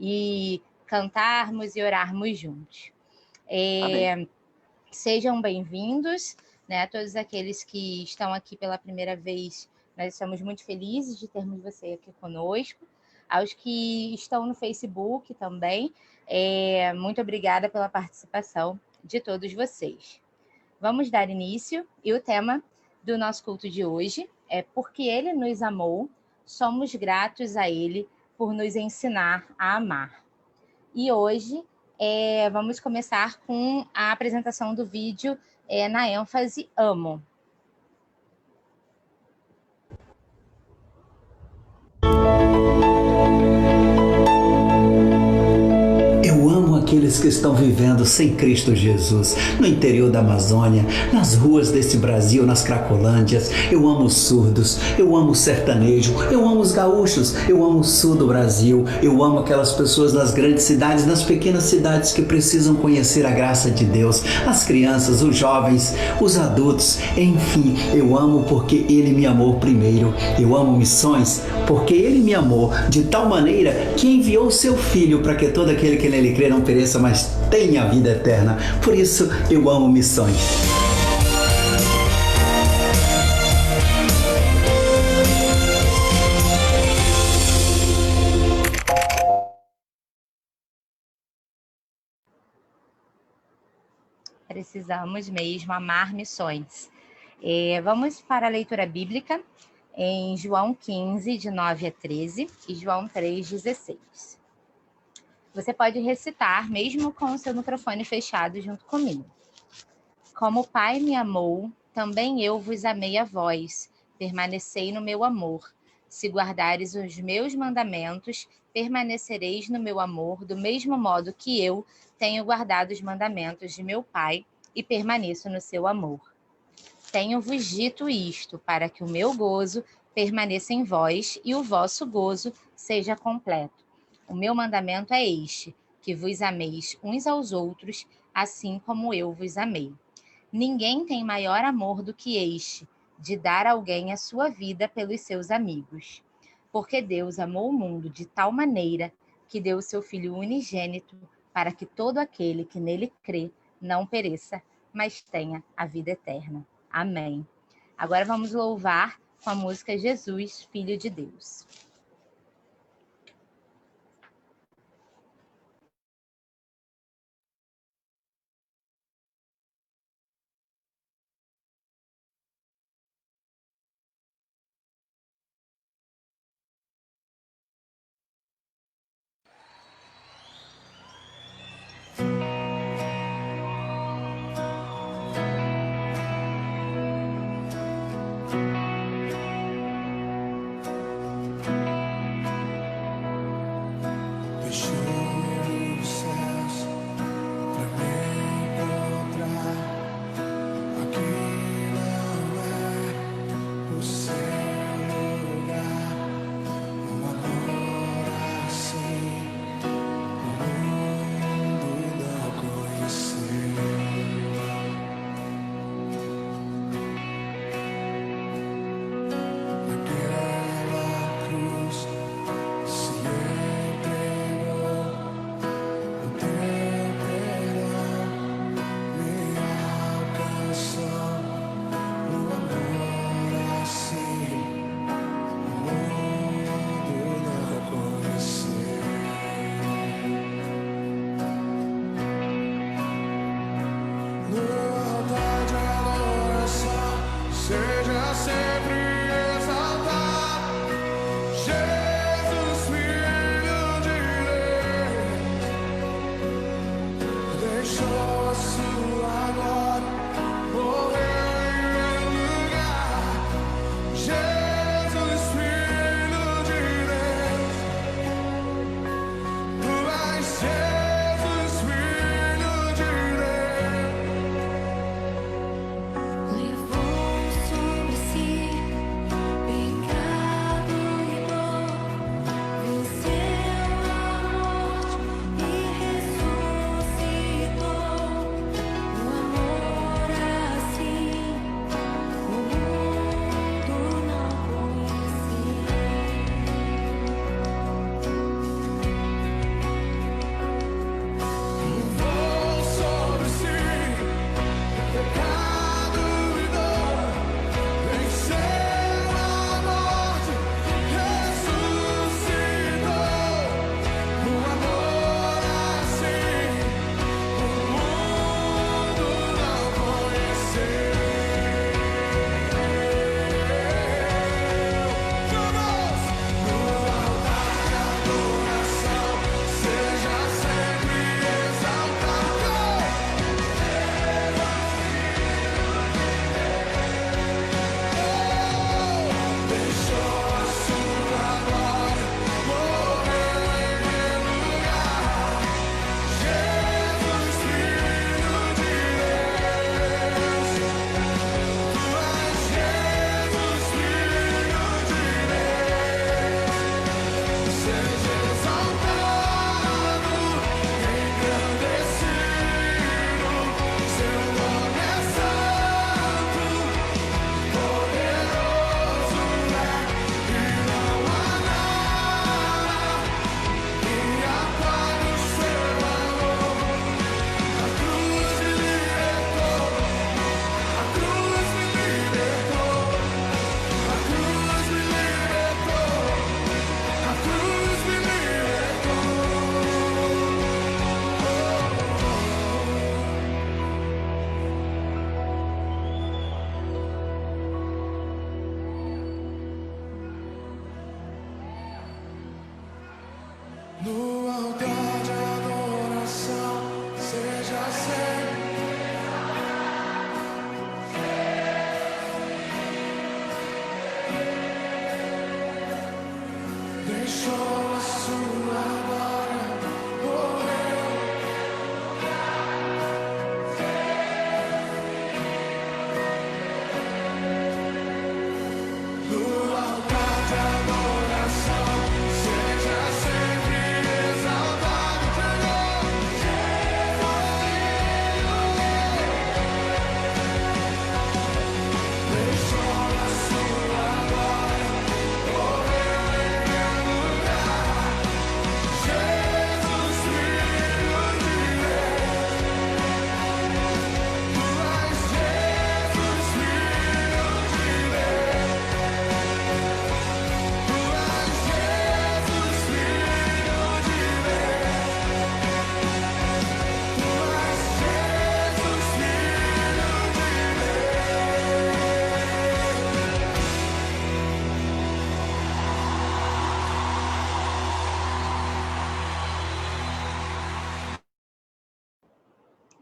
e cantarmos e orarmos juntos. Sejam bem-vindos, né? Todos aqueles que estão aqui pela primeira vez, nós estamos muito felizes de termos você aqui conosco. Aos que estão no Facebook também, muito obrigada pela participação de todos vocês. Vamos dar início, e o tema do nosso culto de hoje é Porque Ele nos amou, somos gratos a Ele por nos ensinar a amar. E hoje vamos começar com a apresentação do vídeo na ênfase Amo. Aqueles que estão vivendo sem Cristo Jesus, no interior da Amazônia, nas ruas desse Brasil, nas Cracolândias. Eu amo os surdos, eu amo o sertanejo, eu amo os gaúchos, eu amo o sul do Brasil, eu amo aquelas pessoas nas grandes cidades, nas pequenas cidades que precisam conhecer a graça de Deus, as crianças, os jovens, os adultos, enfim, eu amo porque Ele me amou primeiro. Eu amo missões porque Ele me amou de tal maneira que enviou o seu Filho para que todo aquele que nele crê não pereça, mas tenha a vida eterna. Por isso eu amo missões. Precisamos mesmo amar missões. Vamos para a leitura bíblica em João 15, de 9 a 13 e João 3, 16. Você pode recitar, mesmo com o seu microfone fechado, junto comigo. Como o Pai me amou, também eu vos amei a vós. Permanecei no meu amor. Se guardares os meus mandamentos, permanecereis no meu amor, do mesmo modo que eu tenho guardado os mandamentos de meu Pai e permaneço no seu amor. Tenho-vos dito isto, para que o meu gozo permaneça em vós e o vosso gozo seja completo. O meu mandamento é este, que vos ameis uns aos outros, assim como eu vos amei. Ninguém tem maior amor do que este, de dar a alguém a sua vida pelos seus amigos. Porque Deus amou o mundo de tal maneira que deu o seu Filho unigênito, para que todo aquele que nele crê não pereça, mas tenha a vida eterna. Amém. Agora vamos louvar com a música Jesus, Filho de Deus. Se entregou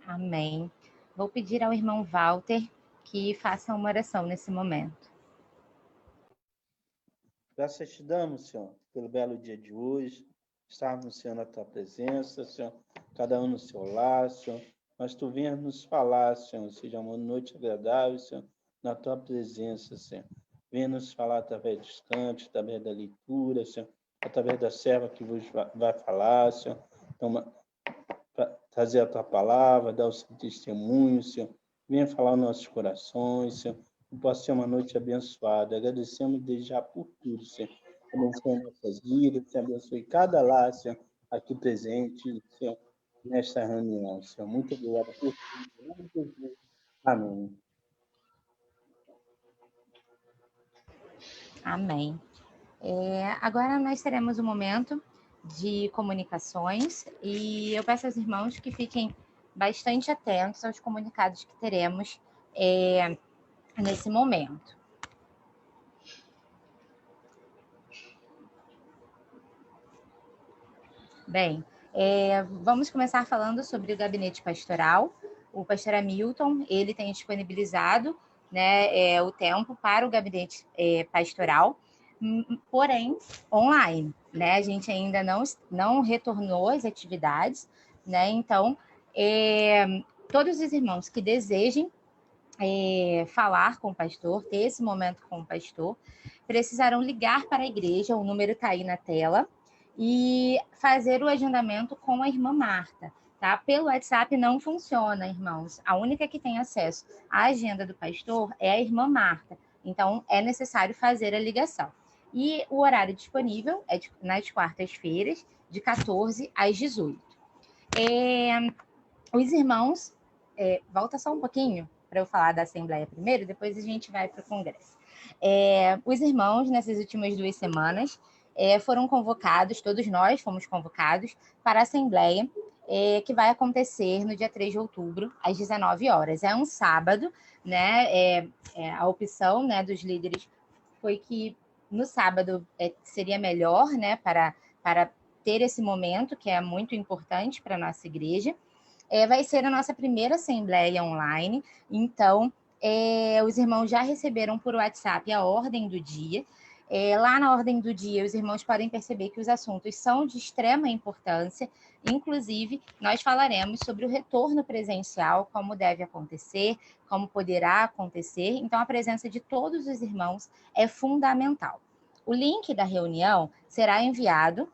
Amém. Vou pedir ao irmão Walter que faça uma oração nesse momento. Graças te damos, Senhor, pelo belo dia de hoje, estarmos, Senhor, na tua presença, Senhor, cada um no seu lar, Senhor, mas tu venhas nos falar, Senhor, seja uma noite agradável, Senhor, na tua presença, Senhor. Venha nos falar através dos cantos, através da leitura, Senhor, através da serva que vos vai falar, Senhor, então, trazer a tua palavra, dar o seu testemunho, Senhor, venha falar nos nossos corações, Senhor, que possa ser uma noite abençoada. Agradecemos desde já por tudo, Senhor. Abençoe nossas vidas, Senhor, abençoe cada lar, Senhor, aqui presente, Senhor, nesta reunião, Senhor. Muito obrigado por tudo. Amém. Amém. Agora nós teremos um momento de comunicações e eu peço aos irmãos que fiquem bastante atentos aos comunicados que teremos nesse momento. Bem, vamos começar falando sobre o gabinete pastoral. O pastor Hamilton, ele tem disponibilizado, né, o tempo para o gabinete pastoral, porém online, né? A gente ainda não retornou às atividades, né? Então, todos os irmãos que desejem falar com o pastor, ter esse momento com o pastor, precisarão ligar para a igreja, o número está aí na tela, e fazer o agendamento com a irmã Marta. Tá? Pelo WhatsApp não funciona, irmãos. A única que tem acesso à agenda do pastor é a irmã Marta. Então, é necessário fazer a ligação. E o horário disponível é nas quartas-feiras, de 14 às 18. Os irmãos... volta só um pouquinho para eu falar da Assembleia primeiro, depois a gente vai para o Congresso. Os irmãos, nessas últimas 2 semanas, foram convocados, todos nós fomos convocados, para a Assembleia, que vai acontecer no dia 3 de outubro, às 19 horas. É um sábado, né? A opção, né, dos líderes foi que no sábado seria melhor, né, para ter esse momento, que é muito importante para a nossa igreja. Vai ser a nossa primeira Assembleia online, então os irmãos já receberam por WhatsApp a ordem do dia. Lá na ordem do dia, os irmãos podem perceber que os assuntos são de extrema importância, inclusive nós falaremos sobre o retorno presencial, como deve acontecer, como poderá acontecer, então a presença de todos os irmãos é fundamental. O link da reunião será enviado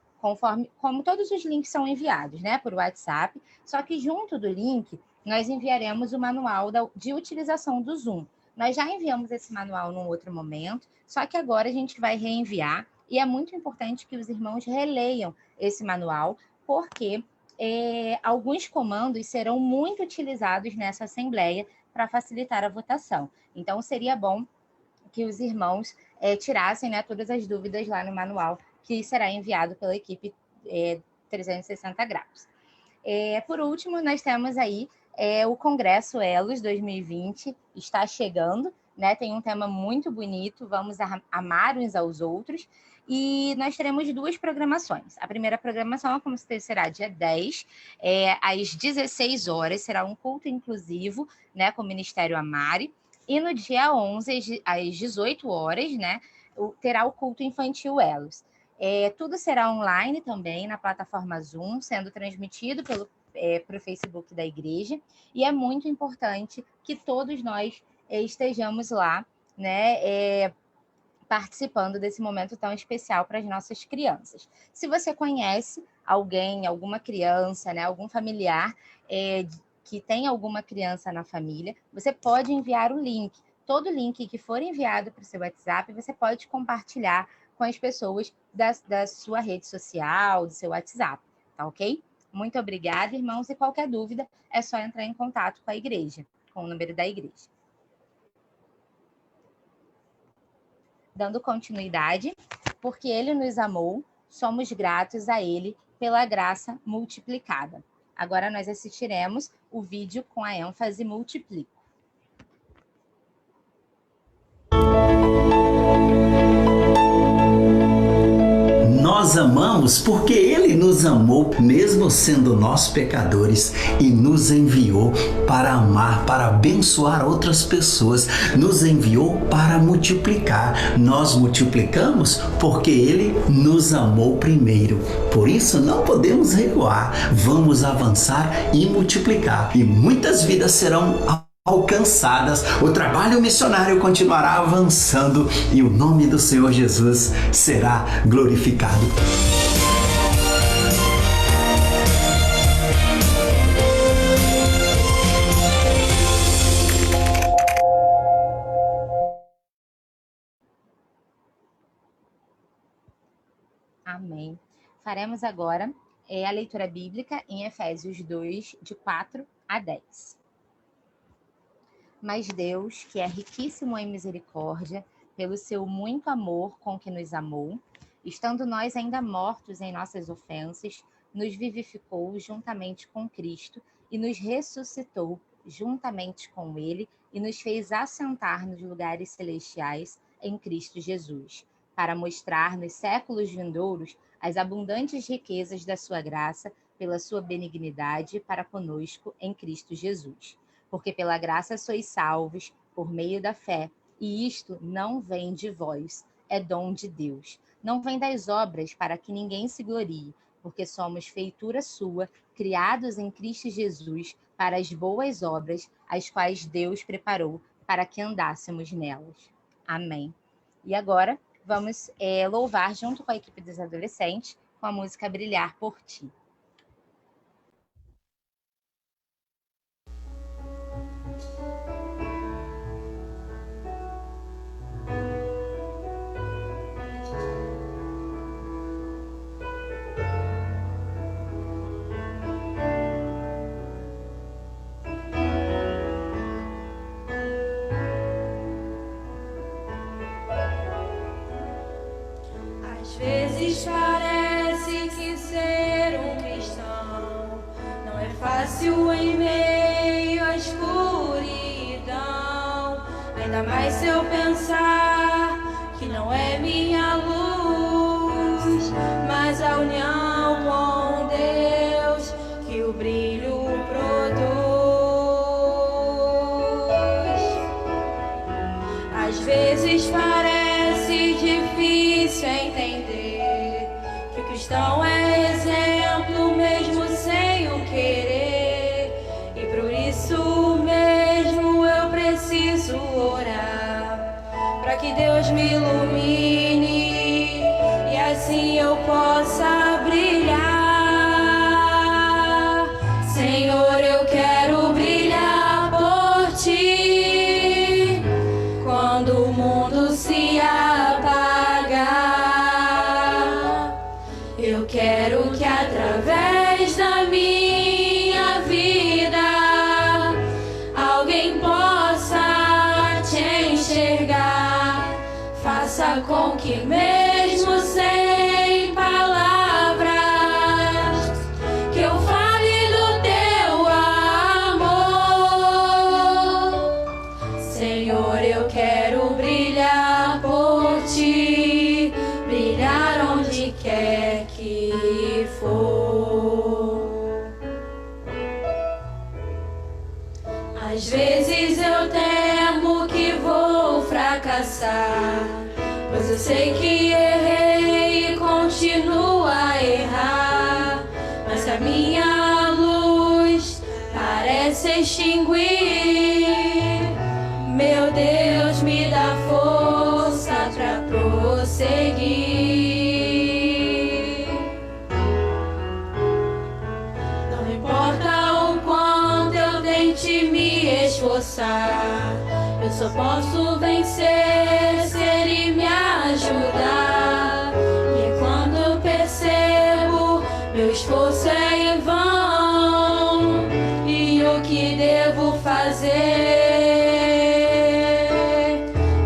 como todos os links são enviados, né, por WhatsApp, só que junto do link nós enviaremos o manual de utilização do Zoom. Nós já enviamos esse manual num outro momento, só que agora a gente vai reenviar e é muito importante que os irmãos releiam esse manual, porque alguns comandos serão muito utilizados nessa assembleia para facilitar a votação. Então, seria bom que os irmãos tirassem, né, todas as dúvidas lá no manual, que será enviado pela equipe 360 graus. Por último, nós temos aí o Congresso Elos 2020, está chegando, né? Tem um tema muito bonito, vamos amar uns aos outros, e nós teremos 2 programações. A primeira programação acontecerá dia 10, às 16 horas, será um culto inclusivo, né, com o Ministério Amari, e no dia 11, às 18 horas, né, terá o culto infantil Elos. Tudo será online também na plataforma Zoom, sendo transmitido para o Facebook da igreja, e é muito importante que todos nós estejamos lá, né, participando desse momento tão especial para as nossas crianças. Se você conhece alguém, alguma criança, né, algum familiar que tem alguma criança na família, você pode enviar o link. Todo link que for enviado para o seu WhatsApp, você pode compartilhar com as pessoas da sua rede social, do seu WhatsApp, tá ok? Muito obrigada, irmãos, e qualquer dúvida é só entrar em contato com a igreja, com o número da igreja. Dando continuidade, porque ele nos amou, somos gratos a ele pela graça multiplicada. Agora nós assistiremos o vídeo com a ênfase multiplica. Nós nós amamos porque Ele nos amou, mesmo sendo nós pecadores, e nos enviou para amar, para abençoar outras pessoas, nos enviou para multiplicar. Nós multiplicamos porque Ele nos amou primeiro. Por isso não podemos recuar, vamos avançar e multiplicar, e muitas vidas serão alcançadas, o trabalho missionário continuará avançando e o nome do Senhor Jesus será glorificado. Amém. Faremos agora a leitura bíblica em Efésios 2, de 4 a 10. Mas Deus, que é riquíssimo em misericórdia, pelo seu muito amor com que nos amou, estando nós ainda mortos em nossas ofensas, nos vivificou juntamente com Cristo e nos ressuscitou juntamente com Ele e nos fez assentar nos lugares celestiais em Cristo Jesus, para mostrar nos séculos vindouros as abundantes riquezas da sua graça pela sua benignidade para conosco em Cristo Jesus. Porque pela graça sois salvos por meio da fé, e isto não vem de vós, é dom de Deus. Não vem das obras para que ninguém se glorie, porque somos feitura sua, criados em Cristo Jesus para as boas obras, as quais Deus preparou para que andássemos nelas. Amém. E agora vamos louvar junto com a equipe dos adolescentes com a música Brilhar por Ti. Às vezes parece que ser um cristão não é fácil em meio à escuridão. Ainda mais se eu pensar que não é minha luz, mas a união com Deus que o brilho produz. Às vezes parece difícil entender que o cristão é exemplo mesmo sem o querer, e por isso mesmo eu preciso orar para que Deus me ilumine e assim eu possa brilhar. Senhor, eu quero brilhar por Ti quando o mundo se apagar. Eu quero que através da minha vida alguém possa Te enxergar. Faça com que mesmo sem palavras que eu fale do Teu amor. Senhor, eu quero brilhar por Ti, brilhar onde quer que for. Às vezes eu temo que vou fracassar, pois eu sei que errei e continuo a errar, mas que a minha luz parece extinguir. Meu Deus, me dá força pra prosseguir. Não importa o quanto eu tente me esforçar, eu só posso vencer se Ele me ajudar. E é quando eu percebo meu esforço é em vão e o que devo fazer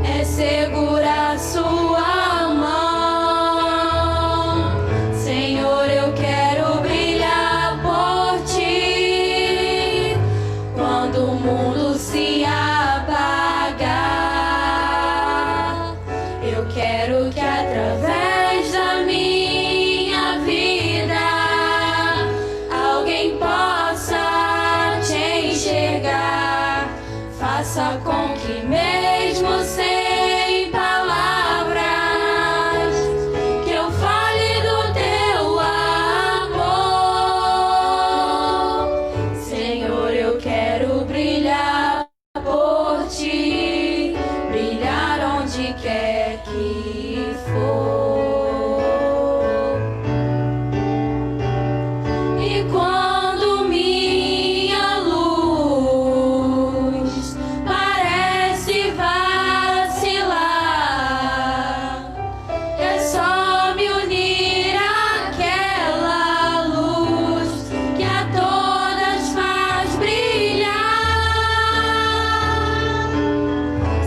é segurar Sua mão. Senhor, eu quero brilhar por Ti quando o mundo se apagar. Eu quero que através da minha faça com que mesmo sem palavras que eu fale do teu amor. Senhor, eu quero brilhar por ti, brilhar onde quer que for. E quando minha luz parece vacilar, é só me unir àquela luz que a todas faz brilhar.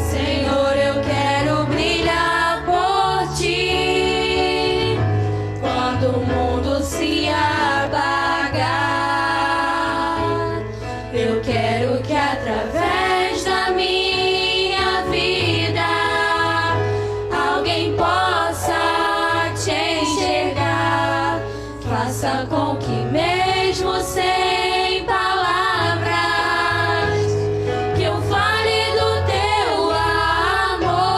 Senhor, eu quero brilhar por ti quando o mundo se apagar. Eu quero que através da minha vida alguém possa te enxergar. Faça com que mesmo sem palavras que eu fale do teu amor.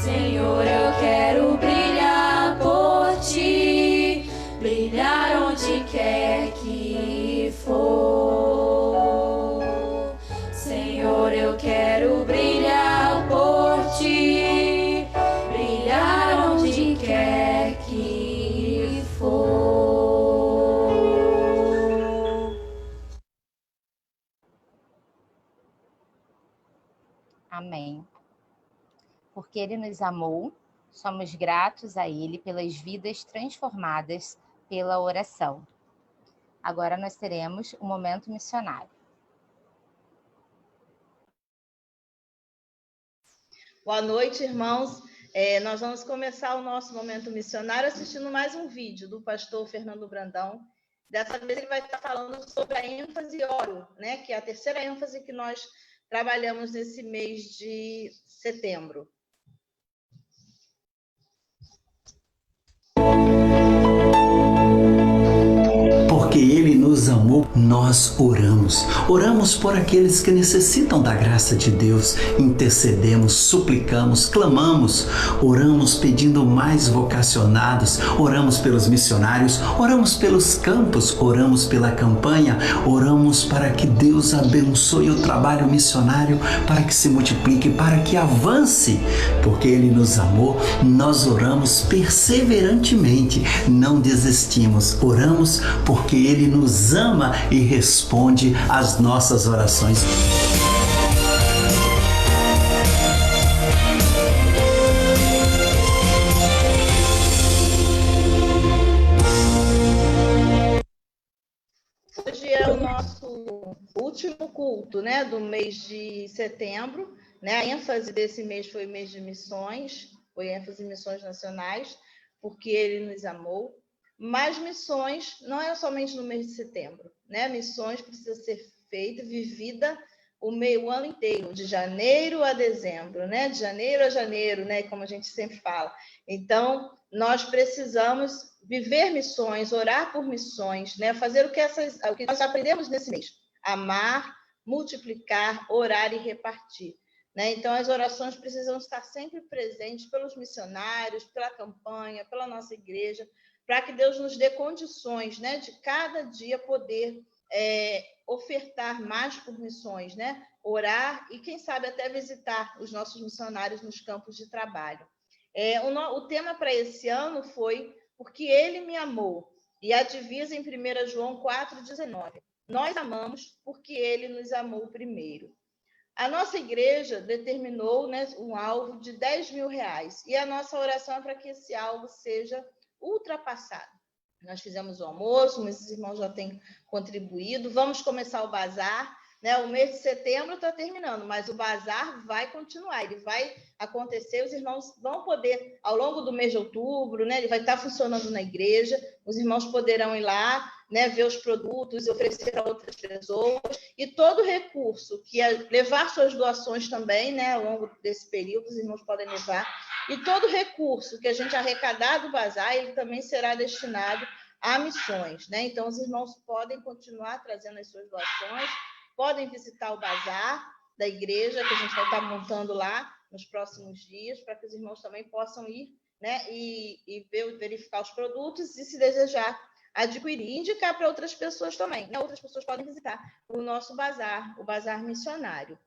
Senhor, eu quero brilhar por ti, brilhar onde quer que for. Senhor, eu quero brilhar por ti, brilhar onde quer que for. Amém. Porque Ele nos amou, somos gratos a Ele pelas vidas transformadas pela oração. Agora nós teremos um momento missionário. Boa noite, irmãos. Nós vamos começar o nosso momento missionário assistindo mais um vídeo do pastor Fernando Brandão. Dessa vez ele vai estar falando sobre a ênfase oro, né? Que é a terceira ênfase que nós trabalhamos nesse mês de setembro. Porque Ele nos amou, nós oramos. Oramos por aqueles que necessitam da graça de Deus. Intercedemos, suplicamos, clamamos. Oramos pedindo mais vocacionados. Oramos pelos missionários. Oramos pelos campos. Oramos pela campanha. Oramos para que Deus abençoe o trabalho missionário, para que se multiplique, para que avance. Porque Ele nos amou, nós oramos perseverantemente. Não desistimos. Oramos porque Ele nos ama e responde às nossas orações. Hoje é o nosso último culto, né, do mês de setembro, né? A ênfase desse mês foi o mês de missões, foi ênfase em missões nacionais, porque Ele nos amou. Mas missões não é somente no mês de setembro, né? Missões precisa ser feita, vivida o ano inteiro, de janeiro a dezembro, né? De janeiro a janeiro, né? Como a gente sempre fala. Então, nós precisamos viver missões, orar por missões, né? Fazer o que nós aprendemos nesse mês: amar, multiplicar, orar e repartir, né? Então, as orações precisam estar sempre presentes pelos missionários, pela campanha, pela nossa igreja, para que Deus nos dê condições, né, de cada dia poder ofertar mais por missões, né? Orar e, quem sabe, até visitar os nossos missionários nos campos de trabalho. O tema para esse ano foi Porque Ele me amou, e a divisa em 1 João 4,19. Nós amamos porque Ele nos amou primeiro. A nossa igreja determinou, né, um alvo de R$10.000, e a nossa oração é para que esse alvo seja ultrapassado. Nós fizemos o almoço, esses irmãos já têm contribuído, vamos começar o bazar, né? O mês de setembro está terminando, mas o bazar vai continuar, ele vai acontecer, os irmãos vão poder, ao longo do mês de outubro, né? Ele vai estar funcionando na igreja, os irmãos poderão ir lá, né, ver os produtos e oferecer a outras pessoas, e todo recurso que levar suas doações também, né, ao longo desse período, os irmãos podem levar, e todo recurso que a gente arrecadar do bazar, ele também será destinado a missões, né? Então, os irmãos podem continuar trazendo as suas doações, Podem visitar o bazar da igreja, que a gente vai estar montando lá nos próximos dias, para que os irmãos também possam ir, né, e verificar os produtos e, se desejar, adquirir e indicar para outras pessoas também, né? Outras pessoas podem visitar o nosso bazar, o Bazar Missionário.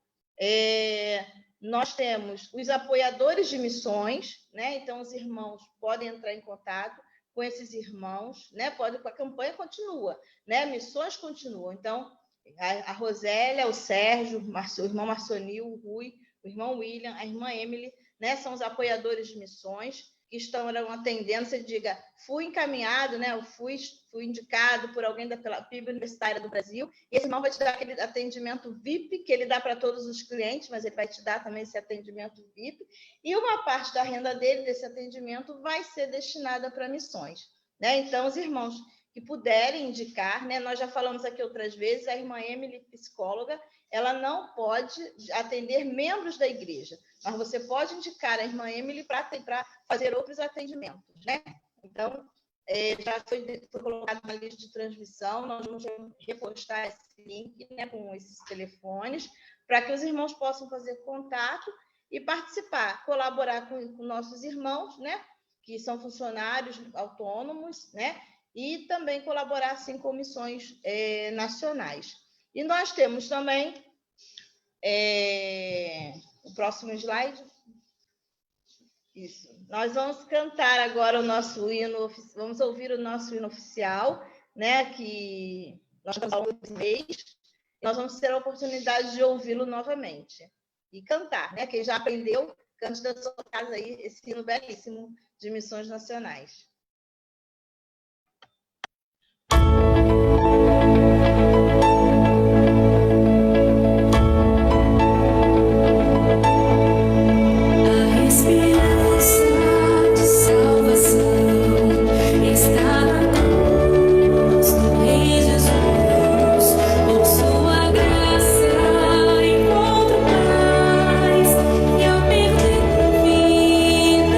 Nós temos os apoiadores de missões, né? Então os irmãos podem entrar em contato com esses irmãos, né? A campanha continua, né? Missões continuam. Então a Rosélia, o Sérgio, o irmão Marcionil, o Rui, o irmão William, a irmã Emily, né? São os apoiadores de missões que estão atendendo. Você diga, fui encaminhado, né? Eu fui indicado por alguém pela PIB Universitária do Brasil, e esse irmão vai te dar aquele atendimento VIP que ele dá para todos os clientes, mas ele vai te dar também esse atendimento VIP, e uma parte da renda dele, desse atendimento, vai ser destinada para missões, né? Então, os irmãos que puderem indicar, né? Nós já falamos aqui outras vezes, a irmã Emily, psicóloga, ela não pode atender membros da igreja, mas você pode indicar a irmã Emily para fazer outros atendimentos, né? Então, já foi colocado na lista de transmissão, nós vamos repostar esse link, né, com esses telefones, para que os irmãos possam fazer contato e participar, colaborar com nossos irmãos, né, que são funcionários autônomos, né, e também colaborar, assim, com missões nacionais. E nós temos também o próximo slide. Isso. Nós vamos cantar agora o nosso hino, vamos ouvir o nosso hino oficial, né? Que nós estamos ao longo desse mês. Nós vamos ter a oportunidade de ouvi-lo novamente e cantar, né? Quem já aprendeu, cante da sua casa aí esse hino belíssimo de missões nacionais. Eu perdi vida.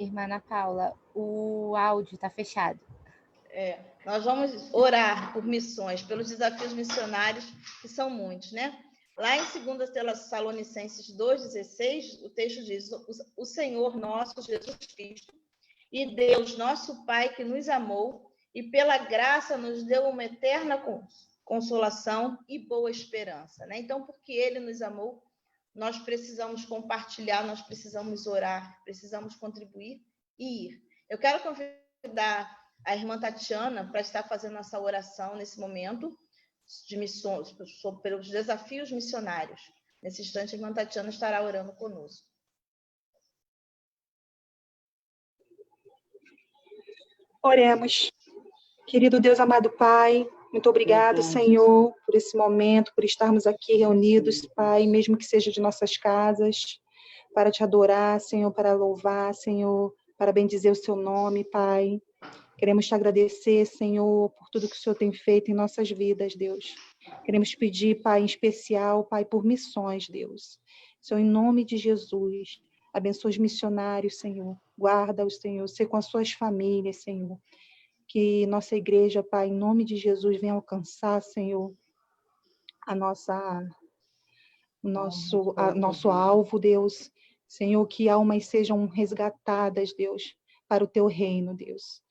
Irmã Ana Paula, o áudio está fechado. Nós vamos orar por missões, pelos desafios missionários, que são muitos, né? Lá em 2 Tessalonicenses 2,16, o texto diz: o Senhor nosso Jesus Cristo e Deus nosso Pai, que nos amou e pela graça nos deu uma eterna consolação e boa esperança, né? Então, porque Ele nos amou, nós precisamos compartilhar, nós precisamos orar, precisamos contribuir e ir. Eu quero convidar a irmã Tatiana para estar fazendo essa oração nesse momento de missões, pelos desafios missionários. Nesse instante, a irmã Tatiana estará orando conosco. Oremos. Querido Deus, amado Pai, muito obrigado, Senhor, por esse momento, por estarmos aqui reunidos, Pai, mesmo que seja de nossas casas, para te adorar, Senhor, para louvar, Senhor, para bendizer o seu nome, Pai. Queremos te agradecer, Senhor, por tudo que o Senhor tem feito em nossas vidas, Deus. Queremos pedir, Pai, em especial, Pai, por missões, Deus. Senhor, em nome de Jesus, abençoa os missionários, Senhor. Guarda-os, Senhor, ser com as suas famílias, Senhor. Que nossa igreja, Pai, em nome de Jesus, venha alcançar, Senhor, nosso alvo, Deus. Senhor, que almas sejam resgatadas, Deus, para o teu reino, Deus.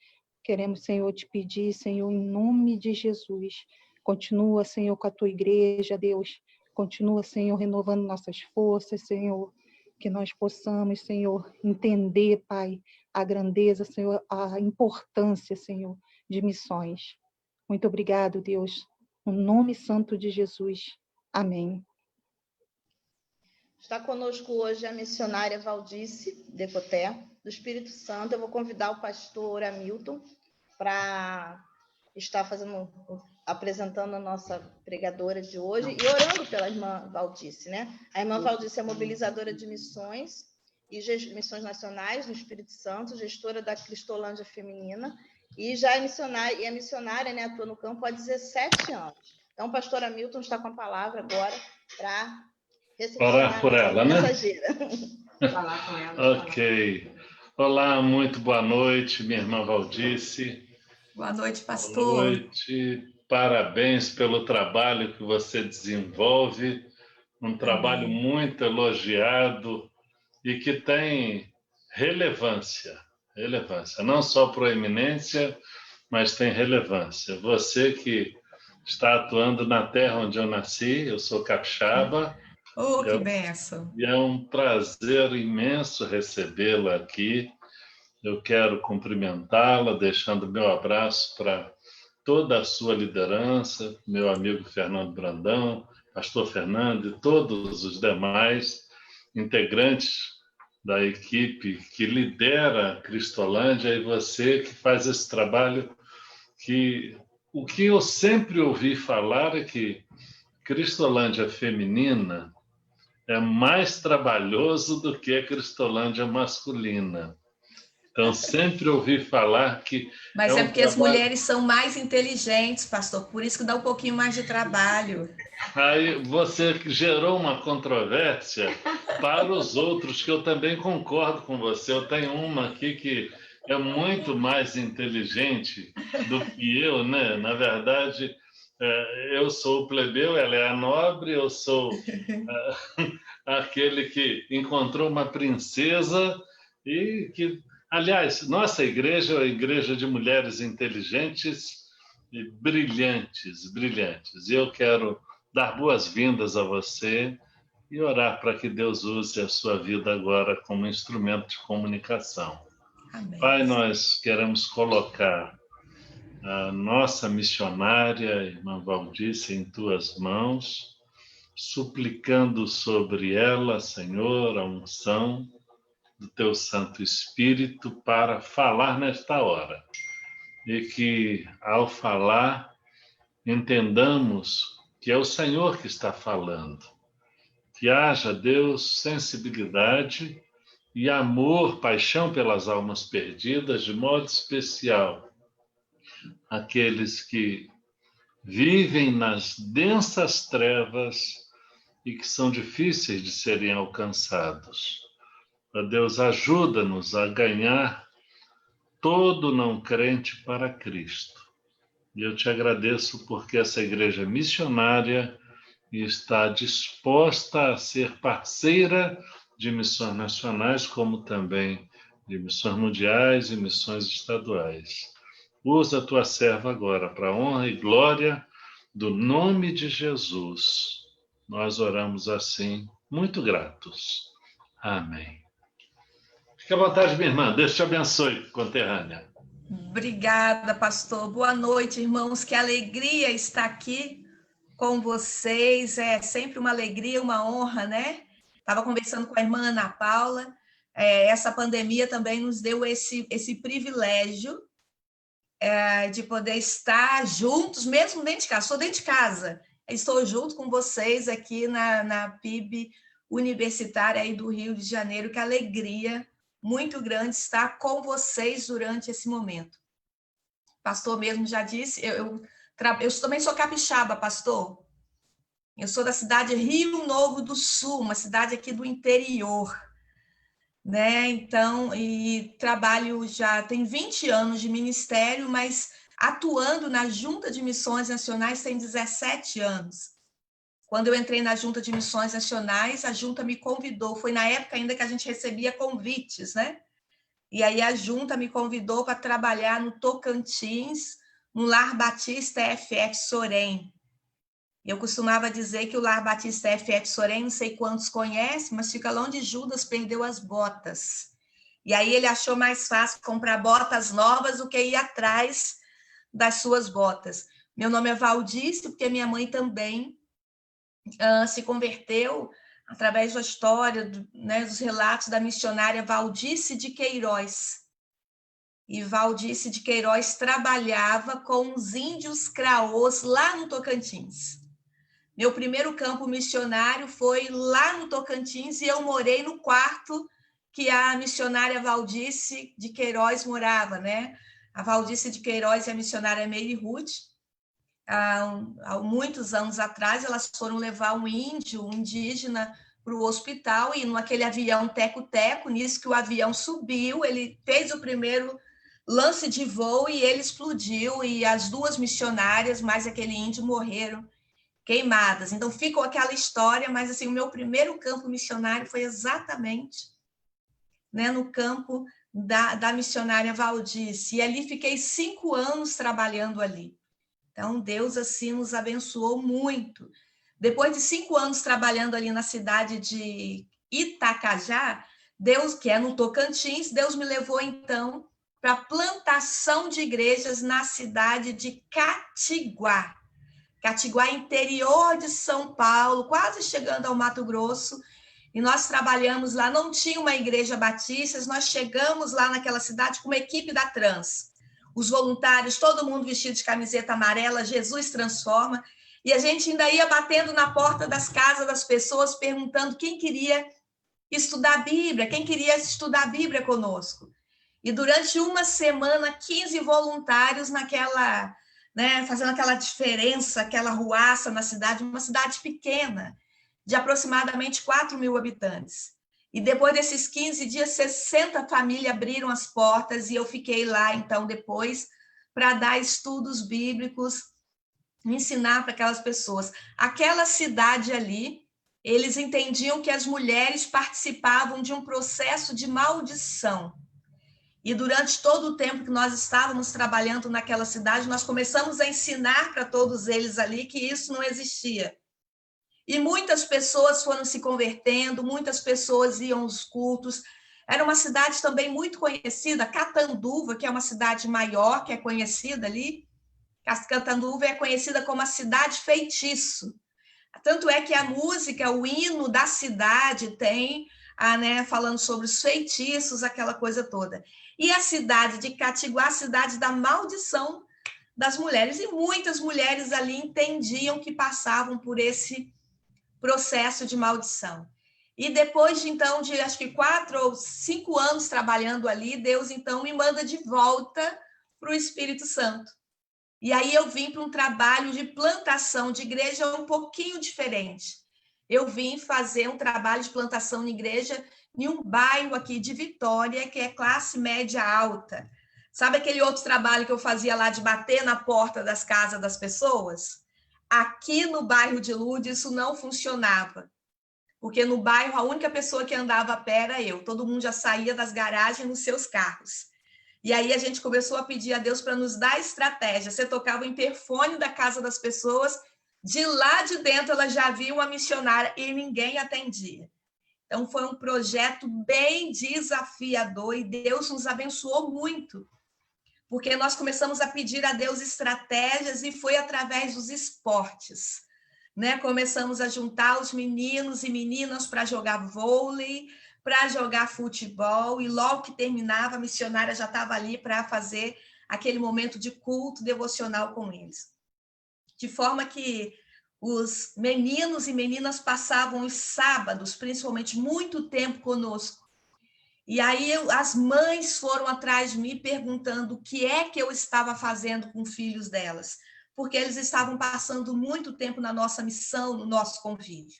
Queremos, Senhor, te pedir, Senhor, em nome de Jesus. Continua, Senhor, com a tua igreja, Deus. Continua, Senhor, renovando nossas forças, Senhor. Que nós possamos, Senhor, entender, Pai, a grandeza, Senhor, a importância, Senhor, de missões. Muito obrigado, Deus. No nome santo de Jesus. Amém. Está conosco hoje a missionária Valdice Decoté, do Espírito Santo. Eu vou convidar o pastor Hamilton para estar apresentando a nossa pregadora de hoje e orando pela irmã Valdice, né? A irmã Valdice é mobilizadora de missões e missões nacionais no Espírito Santo, gestora da Cristolândia Feminina e já é missionária, né? Atua no campo há 17 anos. Então, o pastor Hamilton está com a palavra agora para orar por ela, né? Falar com ela. Ok. Olá, muito boa noite, minha irmã Valdice. Boa noite, pastor. Boa noite. Parabéns pelo trabalho que você desenvolve, um trabalho muito elogiado e que tem relevância, não só proeminência, mas tem relevância. Você que está atuando na terra onde eu nasci, eu sou capixaba. Oh, que bênção! E é um prazer imenso recebê-la aqui. Eu quero cumprimentá-la, deixando meu abraço para toda a sua liderança, meu amigo Fernando Brandão, pastor Fernando e todos os demais integrantes da equipe que lidera a Cristolândia e você que faz esse trabalho que o que eu sempre ouvi falar é que Cristolândia feminina é mais trabalhoso do que a Cristolândia masculina. Então, sempre ouvi falar que... Mas é porque as mulheres são mais inteligentes, pastor, por isso que dá um pouquinho mais de trabalho. Aí você gerou uma controvérsia para os outros, que eu também concordo com você. Eu tenho uma aqui que é muito mais inteligente do que eu, né? Na verdade, eu sou o plebeu, ela é a nobre, eu sou aquele que encontrou uma princesa e que... Aliás, nossa igreja é uma igreja de mulheres inteligentes e brilhantes. E eu quero dar boas-vindas a você e orar para que Deus use a sua vida agora como instrumento de comunicação. Amém. Pai, nós queremos colocar a nossa missionária, irmã Valdice, em tuas mãos, suplicando sobre ela, Senhor, a unção do teu Santo Espírito para falar nesta hora. E que, ao falar, entendamos que é o Senhor que está falando. Que haja, Deus, sensibilidade e amor, paixão pelas almas perdidas, de modo especial aqueles que vivem nas densas trevas e que são difíceis de serem alcançados. Ó Deus, ajuda-nos a ganhar todo não crente para Cristo. E eu te agradeço porque essa igreja missionária está disposta a ser parceira de missões nacionais, como também de missões mundiais e missões estaduais. Usa a tua serva agora para a honra e glória do nome de Jesus. Nós oramos assim, muito gratos. Amém. Fique à vontade, minha irmã. Deus te abençoe, conterrânea. Obrigada, pastor. Boa noite, irmãos. Que alegria estar aqui com vocês. É sempre uma alegria, uma honra, né? Estava conversando com a irmã Ana Paula. Essa pandemia também nos deu esse privilégio de poder estar juntos, mesmo dentro de casa. Sou dentro de casa. Estou junto com vocês aqui na PIB Universitária aí do Rio de Janeiro. Que alegria muito grande estar com vocês durante esse momento. O pastor mesmo já disse, eu também sou capixaba, pastor. Eu sou da cidade de Rio Novo do Sul, uma cidade aqui do interior, né? Então, e trabalho já, tem 20 anos de ministério, mas atuando na Junta de Missões Nacionais tem 17 anos. Quando eu entrei na Junta de Missões Nacionais, a Junta me convidou, foi na época ainda que a gente recebia convites, né? E aí a Junta me convidou para trabalhar no Tocantins, no Lar Batista FF Sorém. Eu costumava dizer que o Lar Batista FF Sorém, não sei quantos conhecem, mas fica lá onde Judas perdeu as botas. E aí ele achou mais fácil comprar botas novas do que ir atrás das suas botas. Meu nome é Valdice, porque minha mãe também se converteu através da história, né, dos relatos da missionária Valdice de Queiroz. E Valdice de Queiroz trabalhava com os índios craôs lá no Tocantins. Meu primeiro campo missionário foi lá no Tocantins e eu morei no quarto que a missionária Valdice de Queiroz morava, né? A Valdice de Queiroz e a missionária Meire Ruth, há muitos anos atrás, elas foram levar um indígena, para o hospital, e naquele avião teco-teco, nisso que o avião subiu, ele fez o primeiro lance de voo e ele explodiu, e as duas missionárias, mais aquele índio, morreram queimadas. Então, ficou aquela história, mas assim, o meu primeiro campo missionário foi exatamente, né, no campo da missionária Valdice, e ali fiquei 5 anos trabalhando ali. Então, Deus, assim, nos abençoou muito. Depois de 5 anos trabalhando ali na cidade de Itacajá, Deus, que é no Tocantins, Deus me levou, então, para a plantação de igrejas na cidade de Catiguá. Catiguá, interior de São Paulo, quase chegando ao Mato Grosso. E nós trabalhamos lá, não tinha uma igreja batista, nós chegamos lá naquela cidade com uma equipe da Trans. Os voluntários, todo mundo vestido de camiseta amarela, Jesus transforma, e a gente ainda ia batendo na porta das casas das pessoas, perguntando quem queria estudar a Bíblia, quem queria estudar a Bíblia conosco. E durante uma semana, 15 voluntários naquela, né, fazendo aquela diferença, aquela ruaça na cidade, uma cidade pequena, de aproximadamente 4.000 habitantes. E depois desses 15 dias, 60 famílias abriram as portas e eu fiquei lá, então, depois, para dar estudos bíblicos, ensinar para aquelas pessoas. Aquela cidade ali, eles entendiam que as mulheres participavam de um processo de maldição. E durante todo o tempo que nós estávamos trabalhando naquela cidade, nós começamos a ensinar para todos eles ali que isso não existia. E muitas pessoas foram se convertendo, muitas pessoas iam aos cultos. Era uma cidade também muito conhecida, Catanduva, que é uma cidade maior, que é conhecida ali. Catanduva é conhecida como a cidade feitiço. Tanto é que a música, o hino da cidade tem, né, falando sobre os feitiços, aquela coisa toda. E a cidade de Catiguá, a cidade da maldição das mulheres. E muitas mulheres ali entendiam que passavam por esse processo de maldição. E depois de, então, de acho que 4 ou 5 anos trabalhando ali, Deus, então, me manda de volta para o Espírito Santo. E aí eu vim para um trabalho de plantação de igreja um pouquinho diferente. Eu vim fazer um trabalho de plantação na igreja em um bairro aqui de Vitória, que é classe média alta. Sabe aquele outro trabalho que eu fazia lá de bater na porta das casas das pessoas? Aqui no bairro de Lourdes isso não funcionava, porque no bairro a única pessoa que andava a pé era eu, todo mundo já saía das garagens nos seus carros. E aí a gente começou a pedir a Deus para nos dar estratégia. Você tocava o interfone da casa das pessoas, de lá de dentro ela já via uma missionária e ninguém atendia. Então foi um projeto bem desafiador e Deus nos abençoou muito, porque nós começamos a pedir a Deus estratégias e foi através dos esportes, né? Começamos a juntar os meninos e meninas para jogar vôlei, para jogar futebol, e logo que terminava, a missionária já estava ali para fazer aquele momento de culto devocional com eles. De forma que os meninos e meninas passavam os sábados, principalmente, muito tempo conosco. E aí as mães foram atrás de mim perguntando o que é que eu estava fazendo com filhos delas, porque eles estavam passando muito tempo na nossa missão, no nosso convívio.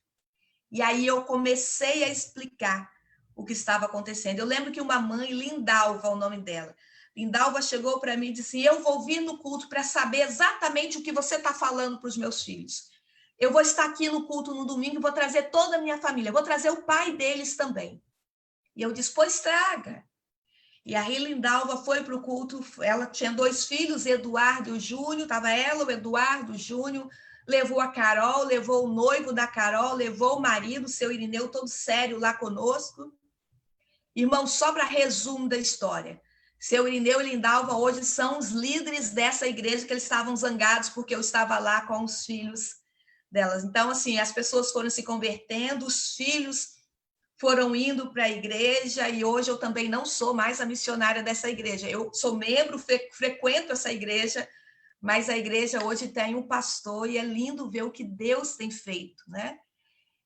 E aí eu comecei a explicar o que estava acontecendo. Eu lembro que uma mãe, Lindalva, o nome dela, Lindalva chegou para mim e disse: eu vou vir no culto para saber exatamente o que você está falando para os meus filhos. Eu vou estar aqui no culto no domingo e vou trazer toda a minha família, vou trazer o pai deles também. E eu disse: pois traga. E a Lindalva foi para o culto, ela tinha 2 filhos, Eduardo e o Júnior, estava ela, o Eduardo, o Júnior, levou a Carol, levou o noivo da Carol, levou o marido, o seu Irineu, todo sério lá conosco. Irmão, só para resumo da história, seu Irineu e Lindalva hoje são os líderes dessa igreja, que eles estavam zangados porque eu estava lá com os filhos delas. Então, assim, as pessoas foram se convertendo, os filhos foram indo para a igreja, e hoje eu também não sou mais a missionária dessa igreja. Eu sou membro, frequento essa igreja, mas a igreja hoje tem um pastor, e é lindo ver o que Deus tem feito, né?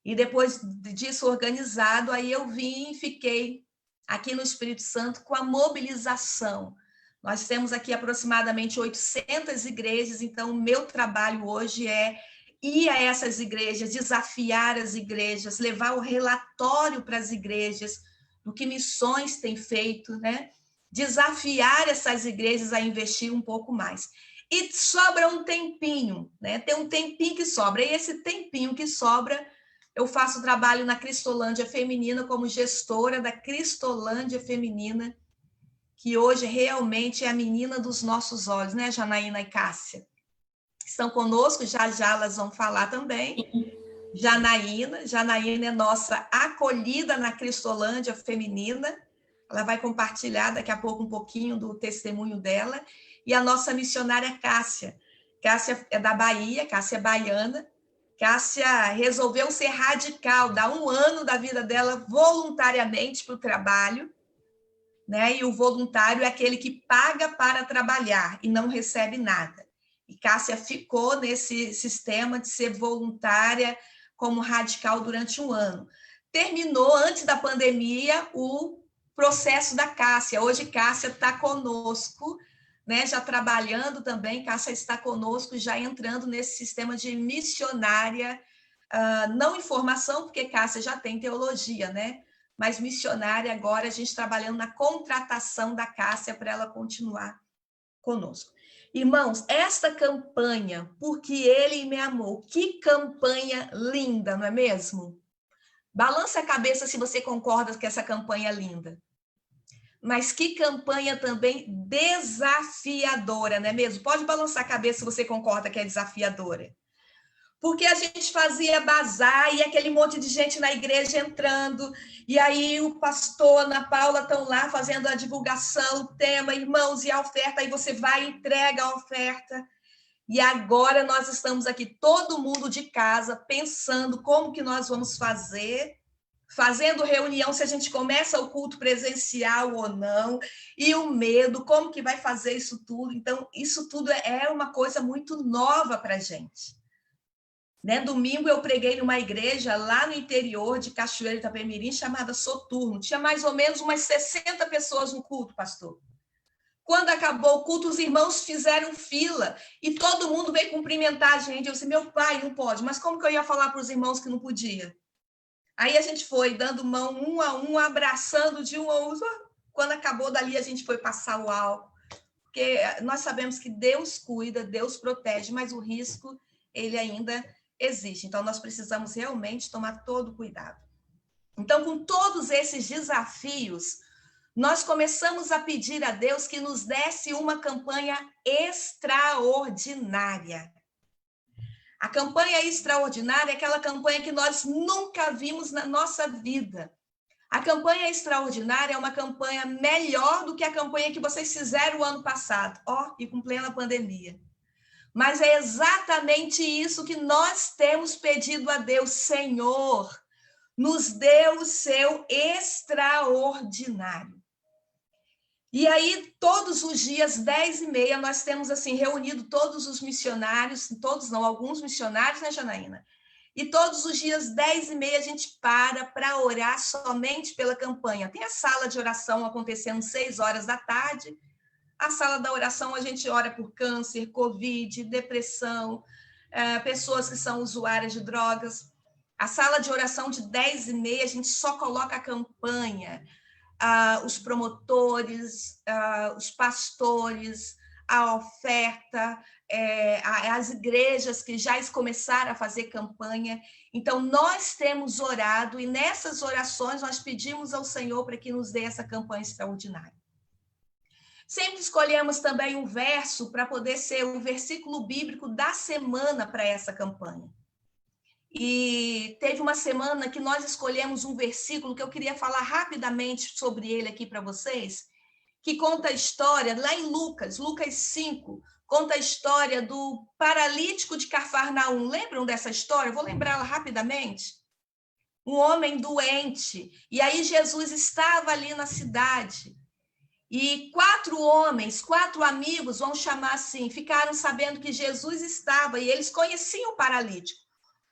E depois disso organizado, aí eu vim e fiquei aqui no Espírito Santo com a mobilização. Nós temos aqui aproximadamente 800 igrejas, então o meu trabalho hoje é ir a essas igrejas, desafiar as igrejas, levar o relatório para as igrejas do que missões têm feito, né? Desafiar essas igrejas a investir um pouco mais. E sobra um tempinho, né? Tem um tempinho que sobra, e esse tempinho que sobra, eu faço trabalho na Cristolândia Feminina como gestora da Cristolândia Feminina, que hoje realmente é a menina dos nossos olhos, né, Janaína e Cássia? Estão conosco, já já elas vão falar também. Janaína é nossa acolhida na Cristolândia Feminina, ela vai compartilhar daqui a pouco um pouquinho do testemunho dela, e a nossa missionária Cássia. Cássia é da Bahia, Cássia é baiana. Cássia resolveu ser radical, dar 1 ano da vida dela voluntariamente para o trabalho, né? E o voluntário é aquele que paga para trabalhar e não recebe nada. E Cássia ficou nesse sistema de ser voluntária como radical durante 1 ano. Terminou, antes da pandemia, o processo da Cássia. Hoje Cássia está conosco, né, já trabalhando também. Cássia está conosco, já entrando nesse sistema de missionária, não em formação, porque Cássia já tem teologia, né? Mas missionária agora, a gente trabalhando na contratação da Cássia para ela continuar conosco. Irmãos, esta campanha, Porque Ele Me Amou, que campanha linda, não é mesmo? Balance a cabeça se você concorda que essa campanha é linda. Mas que campanha também desafiadora, não é mesmo? Pode balançar a cabeça se você concorda que é desafiadora. Porque a gente fazia bazar e aquele monte de gente na igreja entrando, e aí o pastor, Ana Paula, estão lá fazendo a divulgação, o tema, irmãos, e a oferta, aí você vai e entrega a oferta. E agora nós estamos aqui, todo mundo de casa, pensando como que nós vamos fazer, fazendo reunião, se a gente começa o culto presencial ou não, e o medo, como que vai fazer isso tudo. Então, isso tudo é uma coisa muito nova para a gente. Né? Domingo eu preguei numa igreja lá no interior de Cachoeira de Itapemirim, chamada Soturno. Tinha mais ou menos umas 60 pessoas no culto, pastor. Quando acabou o culto, os irmãos fizeram fila e todo mundo veio cumprimentar a gente. Eu disse, meu pai, não pode. Mas como que eu ia falar para os irmãos que não podia? Aí a gente foi dando mão um a um, abraçando de um a um. Quando acabou dali, a gente foi passar o álcool. Porque nós sabemos que Deus cuida, Deus protege, mas o risco, ele ainda existe. Então, nós precisamos realmente tomar todo o cuidado. Então, com todos esses desafios, nós começamos a pedir a Deus que nos desse uma campanha extraordinária. A campanha extraordinária é aquela campanha que nós nunca vimos na nossa vida. A campanha extraordinária é uma campanha melhor do que a campanha que vocês fizeram o ano passado, e com plena pandemia. Mas é exatamente isso que nós temos pedido a Deus. Senhor, nos dê o seu extraordinário. E aí, todos os dias, 10h30, nós temos assim reunido todos os missionários, todos não, alguns missionários, né, Janaína? E todos os dias, 10h30, a gente para orar somente pela campanha. Tem a sala de oração acontecendo 6 horas da tarde. A sala da oração, a gente ora por câncer, Covid, depressão, pessoas que são usuárias de drogas. A sala de oração de 10h30, a gente só coloca a campanha, os promotores, os pastores, a oferta, as igrejas que já começaram a fazer campanha. Então, nós temos orado e nessas orações nós pedimos ao Senhor para que nos dê essa campanha extraordinária. Sempre escolhemos também um verso para poder ser o versículo bíblico da semana para essa campanha. E teve uma semana que nós escolhemos um versículo que eu queria falar rapidamente sobre ele aqui para vocês, que conta a história, lá em Lucas 5, conta a história do paralítico de Cafarnaum. Lembram dessa história? Eu vou lembrá-la rapidamente. Um homem doente, e aí Jesus estava ali na cidade, e 4 homens, 4 amigos, vamos chamar assim, ficaram sabendo que Jesus estava, e eles conheciam o paralítico.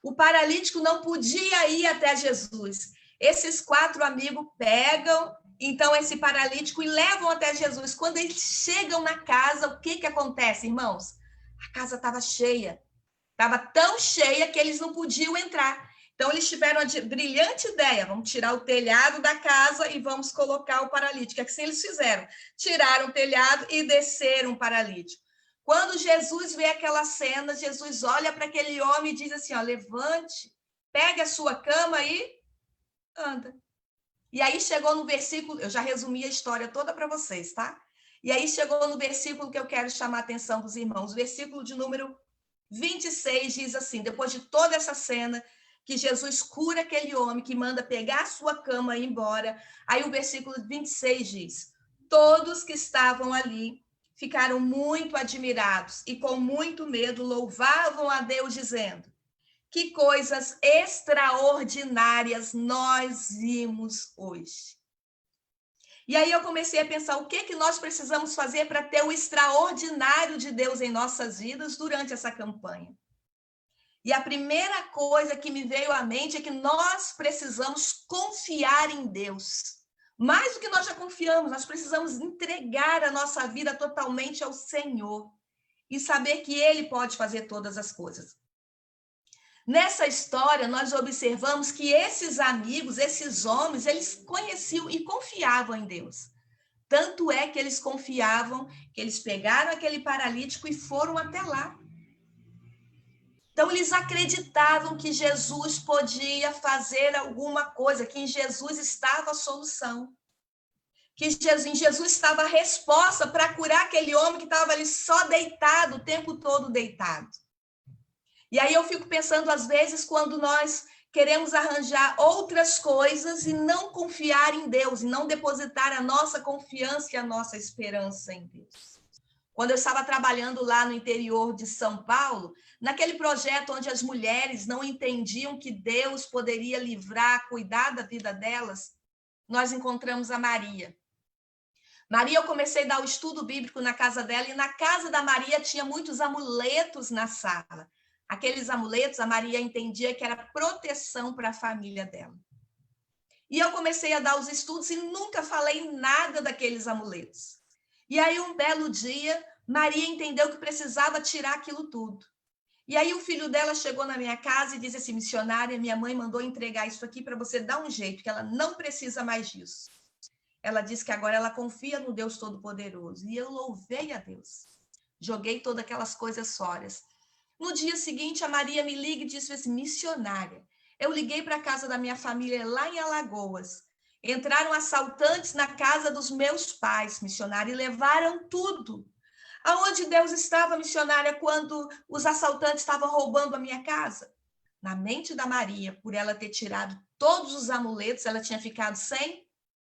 O paralítico não podia ir até Jesus. Esses 4 amigos pegam, então, esse paralítico e levam até Jesus. Quando eles chegam na casa, o que acontece, irmãos? A casa estava cheia. Estava tão cheia que eles não podiam entrar. Então, eles tiveram a brilhante ideia. Vamos tirar o telhado da casa e vamos colocar o paralítico. É assim eles fizeram. Tiraram o telhado e desceram o paralítico. Quando Jesus vê aquela cena, Jesus olha para aquele homem e diz assim, levante, pegue a sua cama e anda. E aí chegou no versículo, eu já resumi a história toda para vocês, tá? E aí chegou no versículo que eu quero chamar a atenção dos irmãos. O versículo de número 26 diz assim, depois de toda essa cena, que Jesus cura aquele homem, que manda pegar a sua cama e ir embora. Aí o versículo 26 diz, todos que estavam ali ficaram muito admirados e com muito medo louvavam a Deus, dizendo, que coisas extraordinárias nós vimos hoje. E aí eu comecei a pensar o que nós precisamos fazer para ter o extraordinário de Deus em nossas vidas durante essa campanha. E a primeira coisa que me veio à mente é que nós precisamos confiar em Deus. Mais do que nós já confiamos, nós precisamos entregar a nossa vida totalmente ao Senhor e saber que Ele pode fazer todas as coisas. Nessa história, nós observamos que esses amigos, esses homens, eles conheciam e confiavam em Deus. Tanto é que eles confiavam que eles pegaram aquele paralítico e foram até lá. Então, eles acreditavam que Jesus podia fazer alguma coisa, que em Jesus estava a solução. Que em Jesus estava a resposta para curar aquele homem que estava ali só deitado, o tempo todo deitado. E aí eu fico pensando, às vezes, quando nós queremos arranjar outras coisas e não confiar em Deus, e não depositar a nossa confiança e a nossa esperança em Deus. Quando eu estava trabalhando lá no interior de São Paulo, naquele projeto onde as mulheres não entendiam que Deus poderia livrar, cuidar da vida delas, nós encontramos a Maria. Maria, eu comecei a dar o estudo bíblico na casa dela, e na casa da Maria tinha muitos amuletos na sala. Aqueles amuletos, a Maria entendia que era proteção para a família dela. E eu comecei a dar os estudos e nunca falei nada daqueles amuletos. E aí, um belo dia, Maria entendeu que precisava tirar aquilo tudo. E aí o filho dela chegou na minha casa e disse assim, missionária, minha mãe mandou entregar isso aqui para você dar um jeito, que ela não precisa mais disso. Ela disse que agora ela confia no Deus Todo-Poderoso. E eu louvei a Deus. Joguei todas aquelas coisas fora. No dia seguinte, a Maria me liga e disse assim, missionária, eu liguei para a casa da minha família lá em Alagoas. Entraram assaltantes na casa dos meus pais, missionária, e levaram tudo. Aonde Deus estava, missionária, quando os assaltantes estavam roubando a minha casa? Na mente da Maria, por ela ter tirado todos os amuletos, ela tinha ficado sem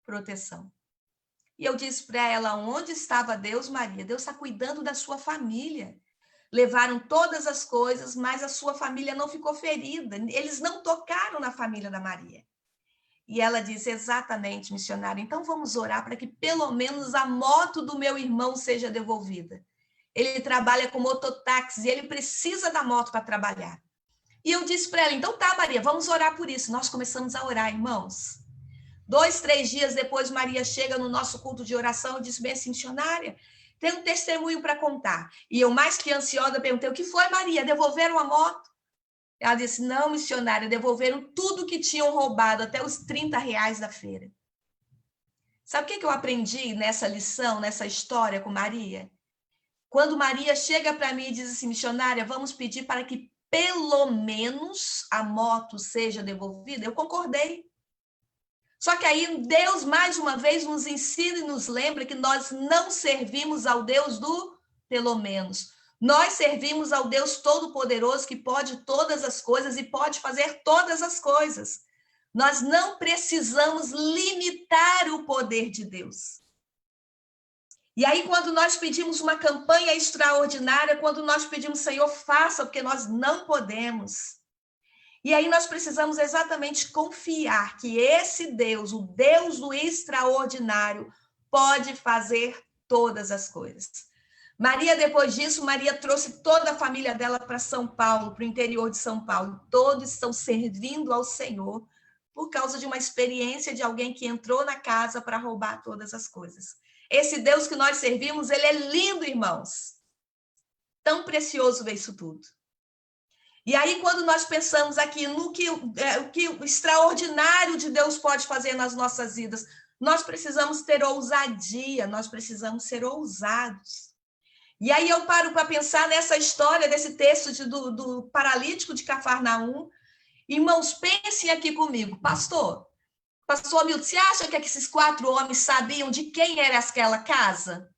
proteção. E eu disse para ela, onde estava Deus, Maria? Deus está cuidando da sua família. Levaram todas as coisas, mas a sua família não ficou ferida. Eles não tocaram na família da Maria. E ela disse, exatamente, missionária, então vamos orar para que pelo menos a moto do meu irmão seja devolvida. Ele trabalha com mototáxi e ele precisa da moto para trabalhar. E eu disse para ela, então tá, Maria, vamos orar por isso. Nós começamos a orar, irmãos. 2, 3 dias depois, Maria chega no nosso culto de oração e disse bem assim, missionária, tem um testemunho para contar. E eu, mais que ansiosa, perguntei, o que foi, Maria? Devolveram a moto? Ela disse, não, missionária, devolveram tudo que tinham roubado, até os R$30 da feira. Sabe o que eu aprendi nessa lição, nessa história com Maria? Quando Maria chega para mim e diz assim, missionária, vamos pedir para que pelo menos a moto seja devolvida, eu concordei. Só que aí Deus, mais uma vez, nos ensina e nos lembra que nós não servimos ao Deus do pelo menos. Nós servimos ao Deus Todo-Poderoso que pode todas as coisas e pode fazer todas as coisas. Nós não precisamos limitar o poder de Deus. E aí, quando nós pedimos uma campanha extraordinária, quando nós pedimos, Senhor, faça, porque nós não podemos. E aí nós precisamos exatamente confiar que esse Deus, o Deus do extraordinário, pode fazer todas as coisas. Maria, depois disso, Maria trouxe toda a família dela para São Paulo, para o interior de São Paulo. Todos estão servindo ao Senhor por causa de uma experiência de alguém que entrou na casa para roubar todas as coisas. Esse Deus que nós servimos, ele é lindo, irmãos. Tão precioso ver isso tudo. E aí, quando nós pensamos aqui no que o extraordinário de Deus pode fazer nas nossas vidas, nós precisamos ter ousadia, nós precisamos ser ousados. E aí eu paro para pensar nessa história desse texto do paralítico de Cafarnaum. Irmãos, pensem aqui comigo. Pastor Hamilton, você acha que esses 4 homens sabiam de quem era aquela casa?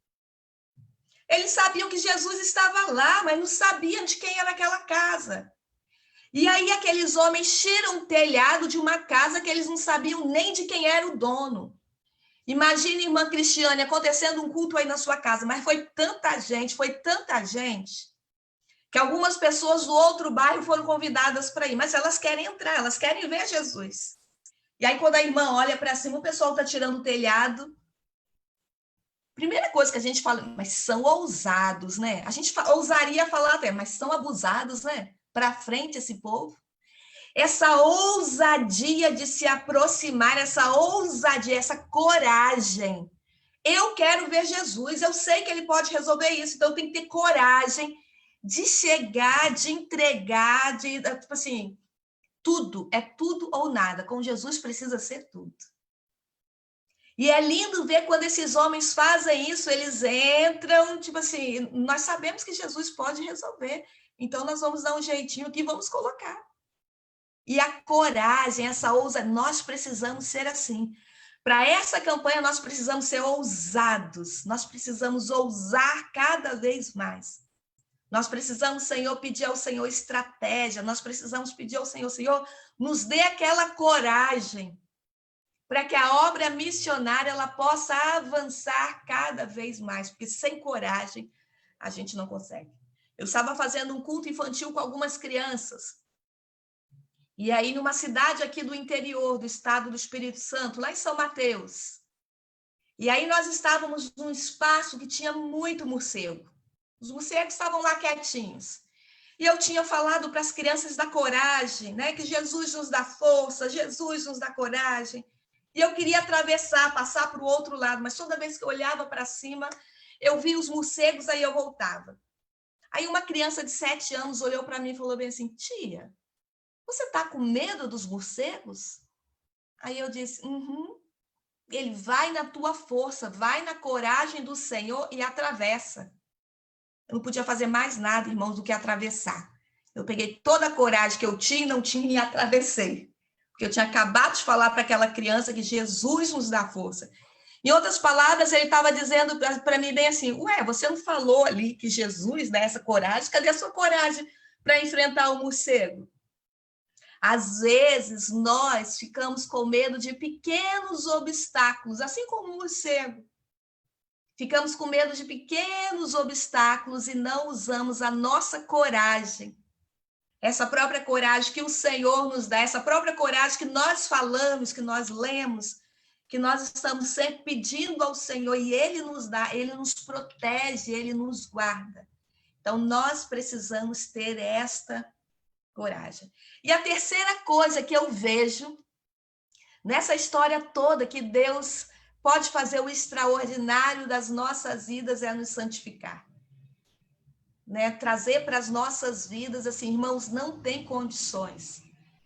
Eles sabiam que Jesus estava lá, mas não sabiam de quem era aquela casa. E aí aqueles homens tiram o telhado de uma casa que eles não sabiam nem de quem era o dono. Imagine, irmã Cristiane, acontecendo um culto aí na sua casa, mas foi tanta gente, que algumas pessoas do outro bairro foram convidadas para ir, mas elas querem entrar, elas querem ver Jesus. E aí, quando a irmã olha para cima, o pessoal está tirando o telhado. Primeira coisa que a gente fala, mas são ousados, né? A gente ousaria falar até, mas são abusados, né? Para frente esse povo. Essa ousadia de se aproximar, essa ousadia, essa coragem. Eu quero ver Jesus, eu sei que ele pode resolver isso, então tem que ter coragem de chegar, de entregar, tipo assim, tudo, é tudo ou nada. Com Jesus precisa ser tudo. E é lindo ver quando esses homens fazem isso, eles entram, tipo assim, nós sabemos que Jesus pode resolver, então nós vamos dar um jeitinho aqui e vamos colocar. E a coragem, essa ousadia, nós precisamos ser assim. Para essa campanha, nós precisamos ser ousados, nós precisamos ousar cada vez mais. Nós precisamos, Senhor, pedir ao Senhor estratégia, nós precisamos pedir ao Senhor, Senhor, nos dê aquela coragem para que a obra missionária ela possa avançar cada vez mais, porque sem coragem a gente não consegue. Eu estava fazendo um culto infantil com algumas crianças, e aí numa cidade aqui do interior do estado do Espírito Santo, lá em São Mateus, e aí nós estávamos num espaço que tinha muito morcego. Os morcegos estavam lá quietinhos. E eu tinha falado para as crianças da coragem, né? Que Jesus nos dá força, Jesus nos dá coragem. E eu queria atravessar, passar para o outro lado, mas toda vez que eu olhava para cima, eu via os morcegos, aí eu voltava. Aí uma criança de 7 anos olhou para mim e falou bem assim, tia, você está com medo dos morcegos? Aí eu disse, Ele vai na tua força, vai na coragem do Senhor e atravessa. Eu não podia fazer mais nada, irmãos, do que atravessar. Eu peguei toda a coragem que eu tinha e não tinha e atravessei. Porque eu tinha acabado de falar para aquela criança que Jesus nos dá força. Em outras palavras, ele estava dizendo para mim bem assim, ué, você não falou ali que Jesus dá essa coragem? Cadê a sua coragem para enfrentar o morcego? Às vezes, nós ficamos com medo de pequenos obstáculos, assim como o morcego. Ficamos com medo de pequenos obstáculos e não usamos a nossa coragem. Essa própria coragem que o Senhor nos dá, essa própria coragem que nós falamos, que nós lemos, que nós estamos sempre pedindo ao Senhor e Ele nos dá, Ele nos protege, Ele nos guarda. Então, nós precisamos ter esta coragem. E a terceira coisa que eu vejo nessa história toda, que Deus pode fazer o extraordinário das nossas vidas, é nos santificar. Né? Trazer para as nossas vidas, assim, irmãos, não tem condições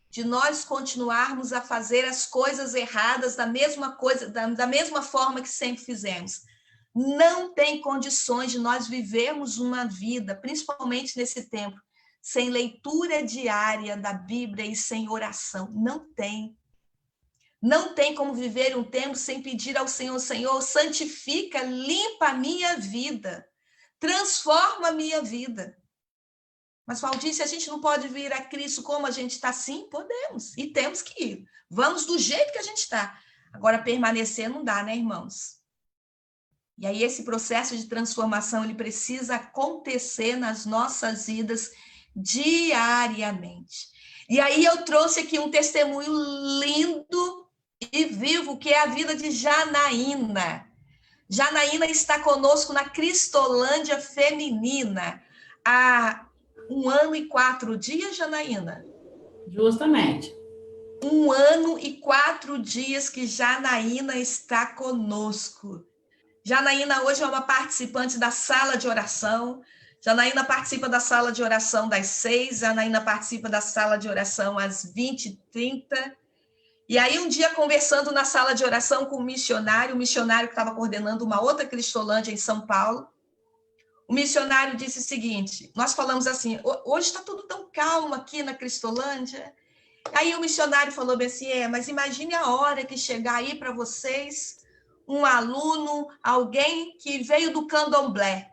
de nós continuarmos a fazer as coisas erradas da mesma forma que sempre fizemos. Não tem condições de nós vivermos uma vida, principalmente nesse tempo, sem leitura diária da Bíblia e sem oração. Não tem. Não tem como viver um tempo sem pedir ao Senhor, Senhor, santifica, limpa a minha vida, transforma a minha vida. Mas, Valdir, se a gente não pode vir a Cristo como a gente está, sim, podemos. E temos que ir. Vamos do jeito que a gente está. Agora, permanecer não dá, né, irmãos? E aí, esse processo de transformação, ele precisa acontecer nas nossas vidas diariamente. E aí, eu trouxe aqui um testemunho lindo e vivo, que é a vida de Janaína. Janaína está conosco na Cristolândia Feminina há 1 ano e 4 dias, Janaína? Justamente. 1 ano e 4 dias que Janaína está conosco. Janaína hoje é uma participante da sala de oração. Janaína participa da sala de oração das 6, Janaína participa da sala de oração às 20h30. E aí, um dia, conversando na sala de oração com o missionário que estava coordenando uma outra Cristolândia em São Paulo, o missionário disse o seguinte, nós falamos assim, hoje está tudo tão calmo aqui na Cristolândia. Aí o missionário falou bem assim, mas imagine a hora que chegar aí para vocês um aluno, alguém que veio do candomblé.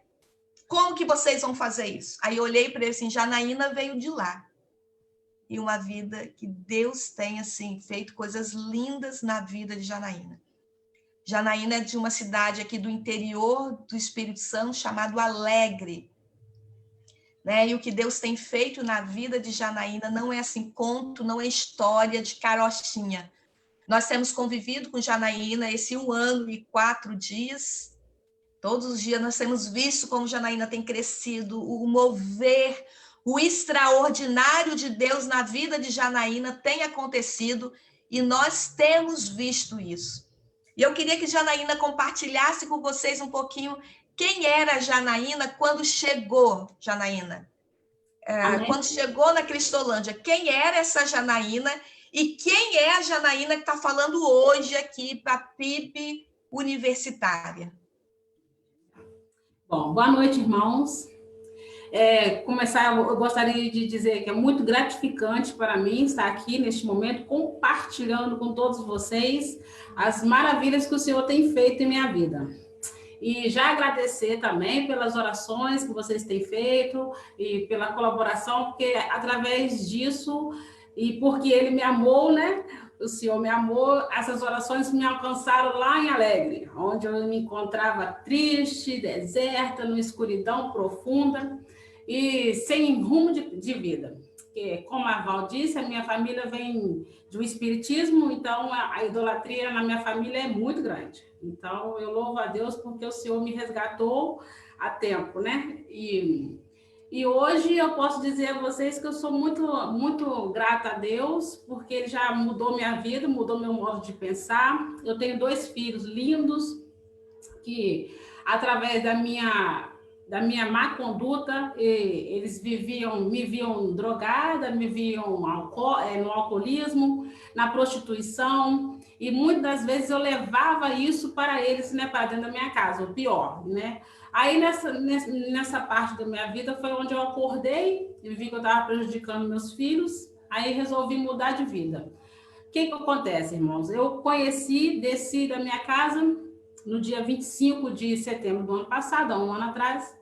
Como que vocês vão fazer isso? Aí eu olhei para ele assim, Janaína veio de lá. E uma vida que Deus tem, assim, feito coisas lindas na vida de Janaína. Janaína é de uma cidade aqui do interior do Espírito Santo, chamado Alegre. Né? E o que Deus tem feito na vida de Janaína não é assim, conto, não é história de carochinha. Nós temos convivido com Janaína esse 1 ano e 4 dias. Todos os dias nós temos visto como Janaína tem crescido, o mover, o extraordinário de Deus na vida de Janaína tem acontecido e nós temos visto isso. E eu queria que Janaína compartilhasse com vocês um pouquinho quem era a Janaína quando chegou, Janaína. Quando chegou na Cristolândia, quem era essa Janaína e quem é a Janaína que está falando hoje aqui para a PIB Universitária. Bom, boa noite, irmãos. Eu gostaria de dizer que é muito gratificante para mim estar aqui neste momento compartilhando com todos vocês as maravilhas que o Senhor tem feito em minha vida. E já agradecer também pelas orações que vocês têm feito e pela colaboração, porque através disso e porque Ele me amou, né? O Senhor me amou, essas orações me alcançaram lá em Alegre, onde eu me encontrava triste, deserta, numa escuridão profunda e sem rumo de vida. Porque, como a Val disse, a minha família vem do espiritismo, então a idolatria na minha família é muito grande. Então, eu louvo a Deus porque o Senhor me resgatou a tempo, né? E hoje eu posso dizer a vocês que eu sou muito, muito grata a Deus, porque Ele já mudou minha vida, mudou meu modo de pensar. Eu tenho 2 filhos lindos que, através da minha da minha má conduta, eles me viam drogada, me viam no alcoolismo, na prostituição, e muitas das vezes eu levava isso para eles, né, para dentro da minha casa, o pior, né? Aí nessa parte da minha vida foi onde eu acordei e vi que eu estava prejudicando meus filhos, aí resolvi mudar de vida. O que acontece, irmãos? Eu desci da minha casa no dia 25 de setembro do ano passado, há um ano atrás,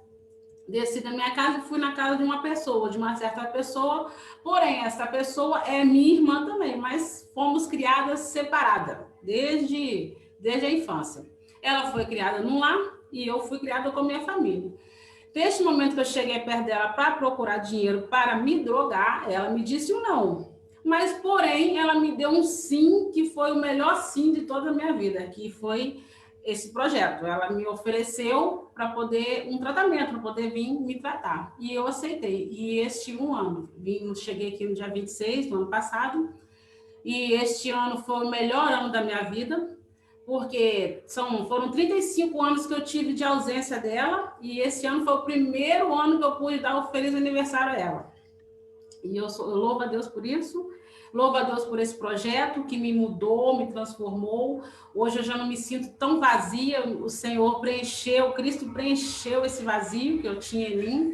desci da minha casa e fui na casa de uma certa pessoa, porém, essa pessoa é minha irmã também, mas fomos criadas separadas, desde a infância. Ela foi criada num lar e eu fui criada com a minha família. Neste momento que eu cheguei perto dela para procurar dinheiro para me drogar, ela me disse um não. Mas, porém, ela me deu um sim, que foi o melhor sim de toda a minha vida, que foi esse projeto. Ela me ofereceu para poder um tratamento, para poder vir me tratar. E eu aceitei. E este cheguei aqui no dia 26 do ano passado, e este ano foi o melhor ano da minha vida, porque foram 35 anos que eu tive de ausência dela, e esse ano foi o primeiro ano que eu pude dar o feliz aniversário a ela. E eu louvo a Deus por isso, louvo a Deus por esse projeto que me mudou, me transformou. Hoje eu já não me sinto tão vazia, o Senhor preencheu, Cristo preencheu esse vazio que eu tinha em mim.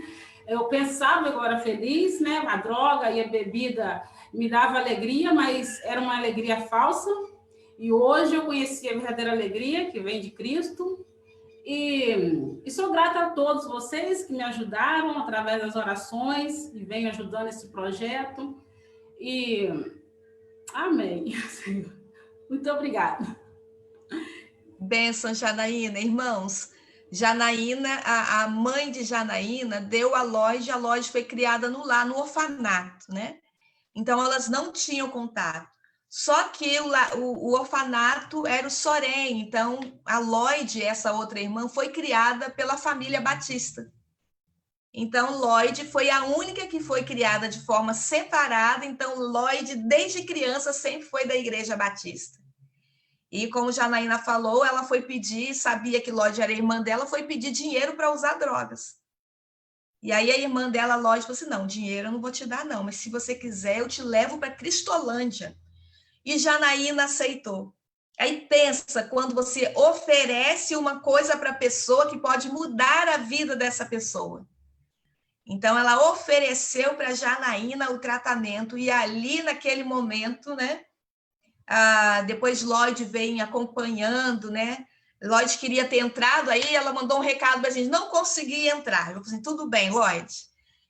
Eu pensava que eu era feliz, né? A droga e a bebida me dava alegria, mas era uma alegria falsa. E hoje eu conheci a verdadeira alegria que vem de Cristo. E sou grata a todos vocês que me ajudaram através das orações e vêm ajudando esse projeto. E amém, Senhor. Muito obrigada. Bênção, Janaína. Irmãos, Janaína, a mãe de Janaína deu a Lloyd foi criada no lar, no orfanato, né? Então, elas não tinham contato. Só que o orfanato era o Sorém, então a Lloyd, essa outra irmã, foi criada pela família Batista. Então, Lloyd foi a única que foi criada de forma separada, então Lloyd, desde criança, sempre foi da Igreja Batista. E como Janaína falou, ela foi pedir, sabia que Lloyd era irmã dela, foi pedir dinheiro para usar drogas. E aí a irmã dela, Lloyd, falou assim, não, dinheiro eu não vou te dar não, mas se você quiser eu te levo para Cristolândia. E Janaína aceitou. Aí pensa, quando você oferece uma coisa para a pessoa que pode mudar a vida dessa pessoa. Então, ela ofereceu para Janaína o tratamento, e ali, naquele momento, né? Depois Lloyd veio acompanhando, né? Lloyd queria ter entrado, aí ela mandou um recado para a gente, não consegui entrar. Eu falei assim, tudo bem, Lloyd.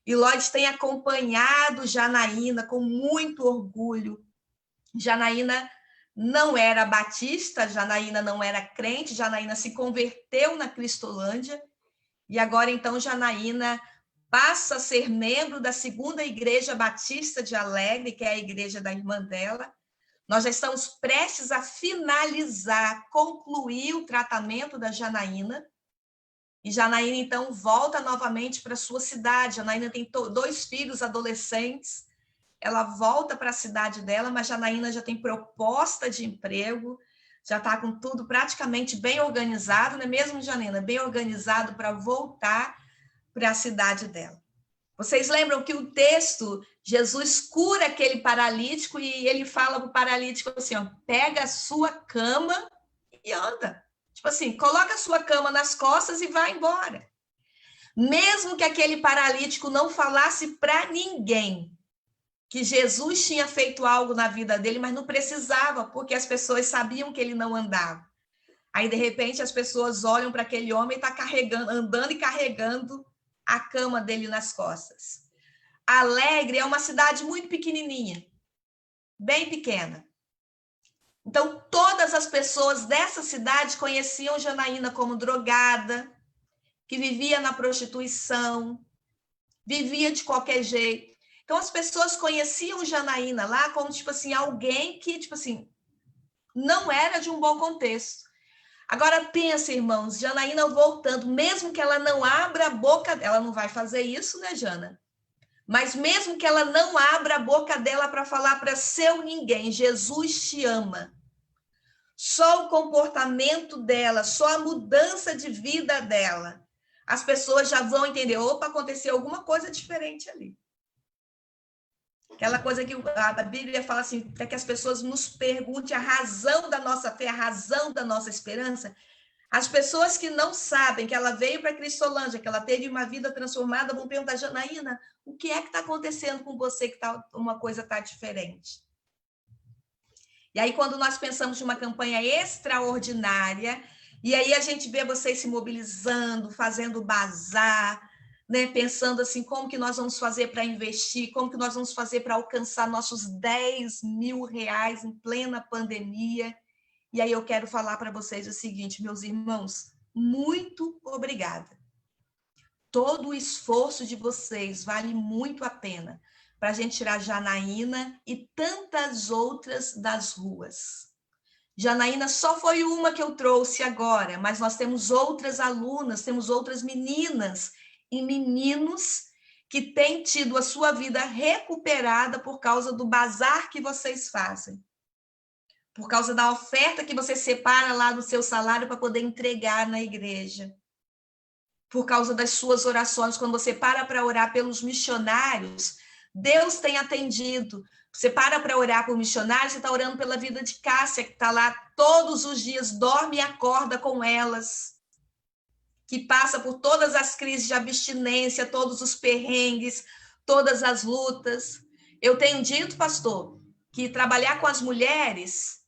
E Lloyd tem acompanhado Janaína com muito orgulho. Janaína não era batista, Janaína não era crente, Janaína se converteu na Cristolândia, e agora, então, Janaína passa a ser membro da segunda Igreja Batista de Alegre, que é a igreja da irmã dela. Nós já estamos prestes a finalizar, concluir o tratamento da Janaína, e Janaína, então, volta novamente para a sua cidade. Janaína tem 2 filhos adolescentes, ela volta para a cidade dela, mas Janaína já tem proposta de emprego, já está com tudo praticamente bem organizado, não é mesmo, Janaína? Bem organizado para voltar para a cidade dela. Vocês lembram que o texto, Jesus cura aquele paralítico e ele fala para o paralítico assim, ó, pega a sua cama e anda. Tipo assim, coloca a sua cama nas costas e vai embora. Mesmo que aquele paralítico não falasse para ninguém que Jesus tinha feito algo na vida dele, mas não precisava, porque as pessoas sabiam que ele não andava. Aí, de repente, as pessoas olham para aquele homem e está andando e carregando a cama dele nas costas. Alegre é uma cidade muito pequenininha, bem pequena. Então, todas as pessoas dessa cidade conheciam Janaína como drogada, que vivia na prostituição, vivia de qualquer jeito. Então, as pessoas conheciam Janaína lá como, tipo assim, alguém que, tipo assim, não era de um bom contexto. Agora, pensa, irmãos, Janaína voltando, mesmo que ela não abra a boca, ela não vai fazer isso, né, Jana? Mas mesmo que ela não abra a boca dela para falar para seu ninguém, Jesus te ama. Só o comportamento dela, só a mudança de vida dela, as pessoas já vão entender, opa, aconteceu alguma coisa diferente ali. Aquela coisa que a Bíblia fala assim, para que as pessoas nos perguntem a razão da nossa fé, a razão da nossa esperança. As pessoas que não sabem que ela veio para Cristolândia, que ela teve uma vida transformada, vão perguntar, Janaína, o que é que está acontecendo com você que uma coisa está diferente? E aí, quando nós pensamos em uma campanha extraordinária, e aí a gente vê vocês se mobilizando, fazendo bazar, né, pensando assim, como que nós vamos fazer para investir, como que nós vamos fazer para alcançar nossos 10 mil reais em plena pandemia. E aí eu quero falar para vocês o seguinte, meus irmãos, muito obrigada. Todo o esforço de vocês vale muito a pena para a gente tirar Janaína e tantas outras das ruas. Janaína só foi uma que eu trouxe agora, mas nós temos outras alunas, temos outras meninas e meninos que têm tido a sua vida recuperada por causa do bazar que vocês fazem, por causa da oferta que você separa lá do seu salário para poder entregar na igreja, por causa das suas orações, quando você para orar pelos missionários, Deus tem atendido. Você para orar por missionários, você está orando pela vida de Cássia, que está lá todos os dias, dorme e acorda com elas, que passa por todas as crises de abstinência, todos os perrengues, todas as lutas. Eu tenho dito, pastor, que trabalhar com as mulheres,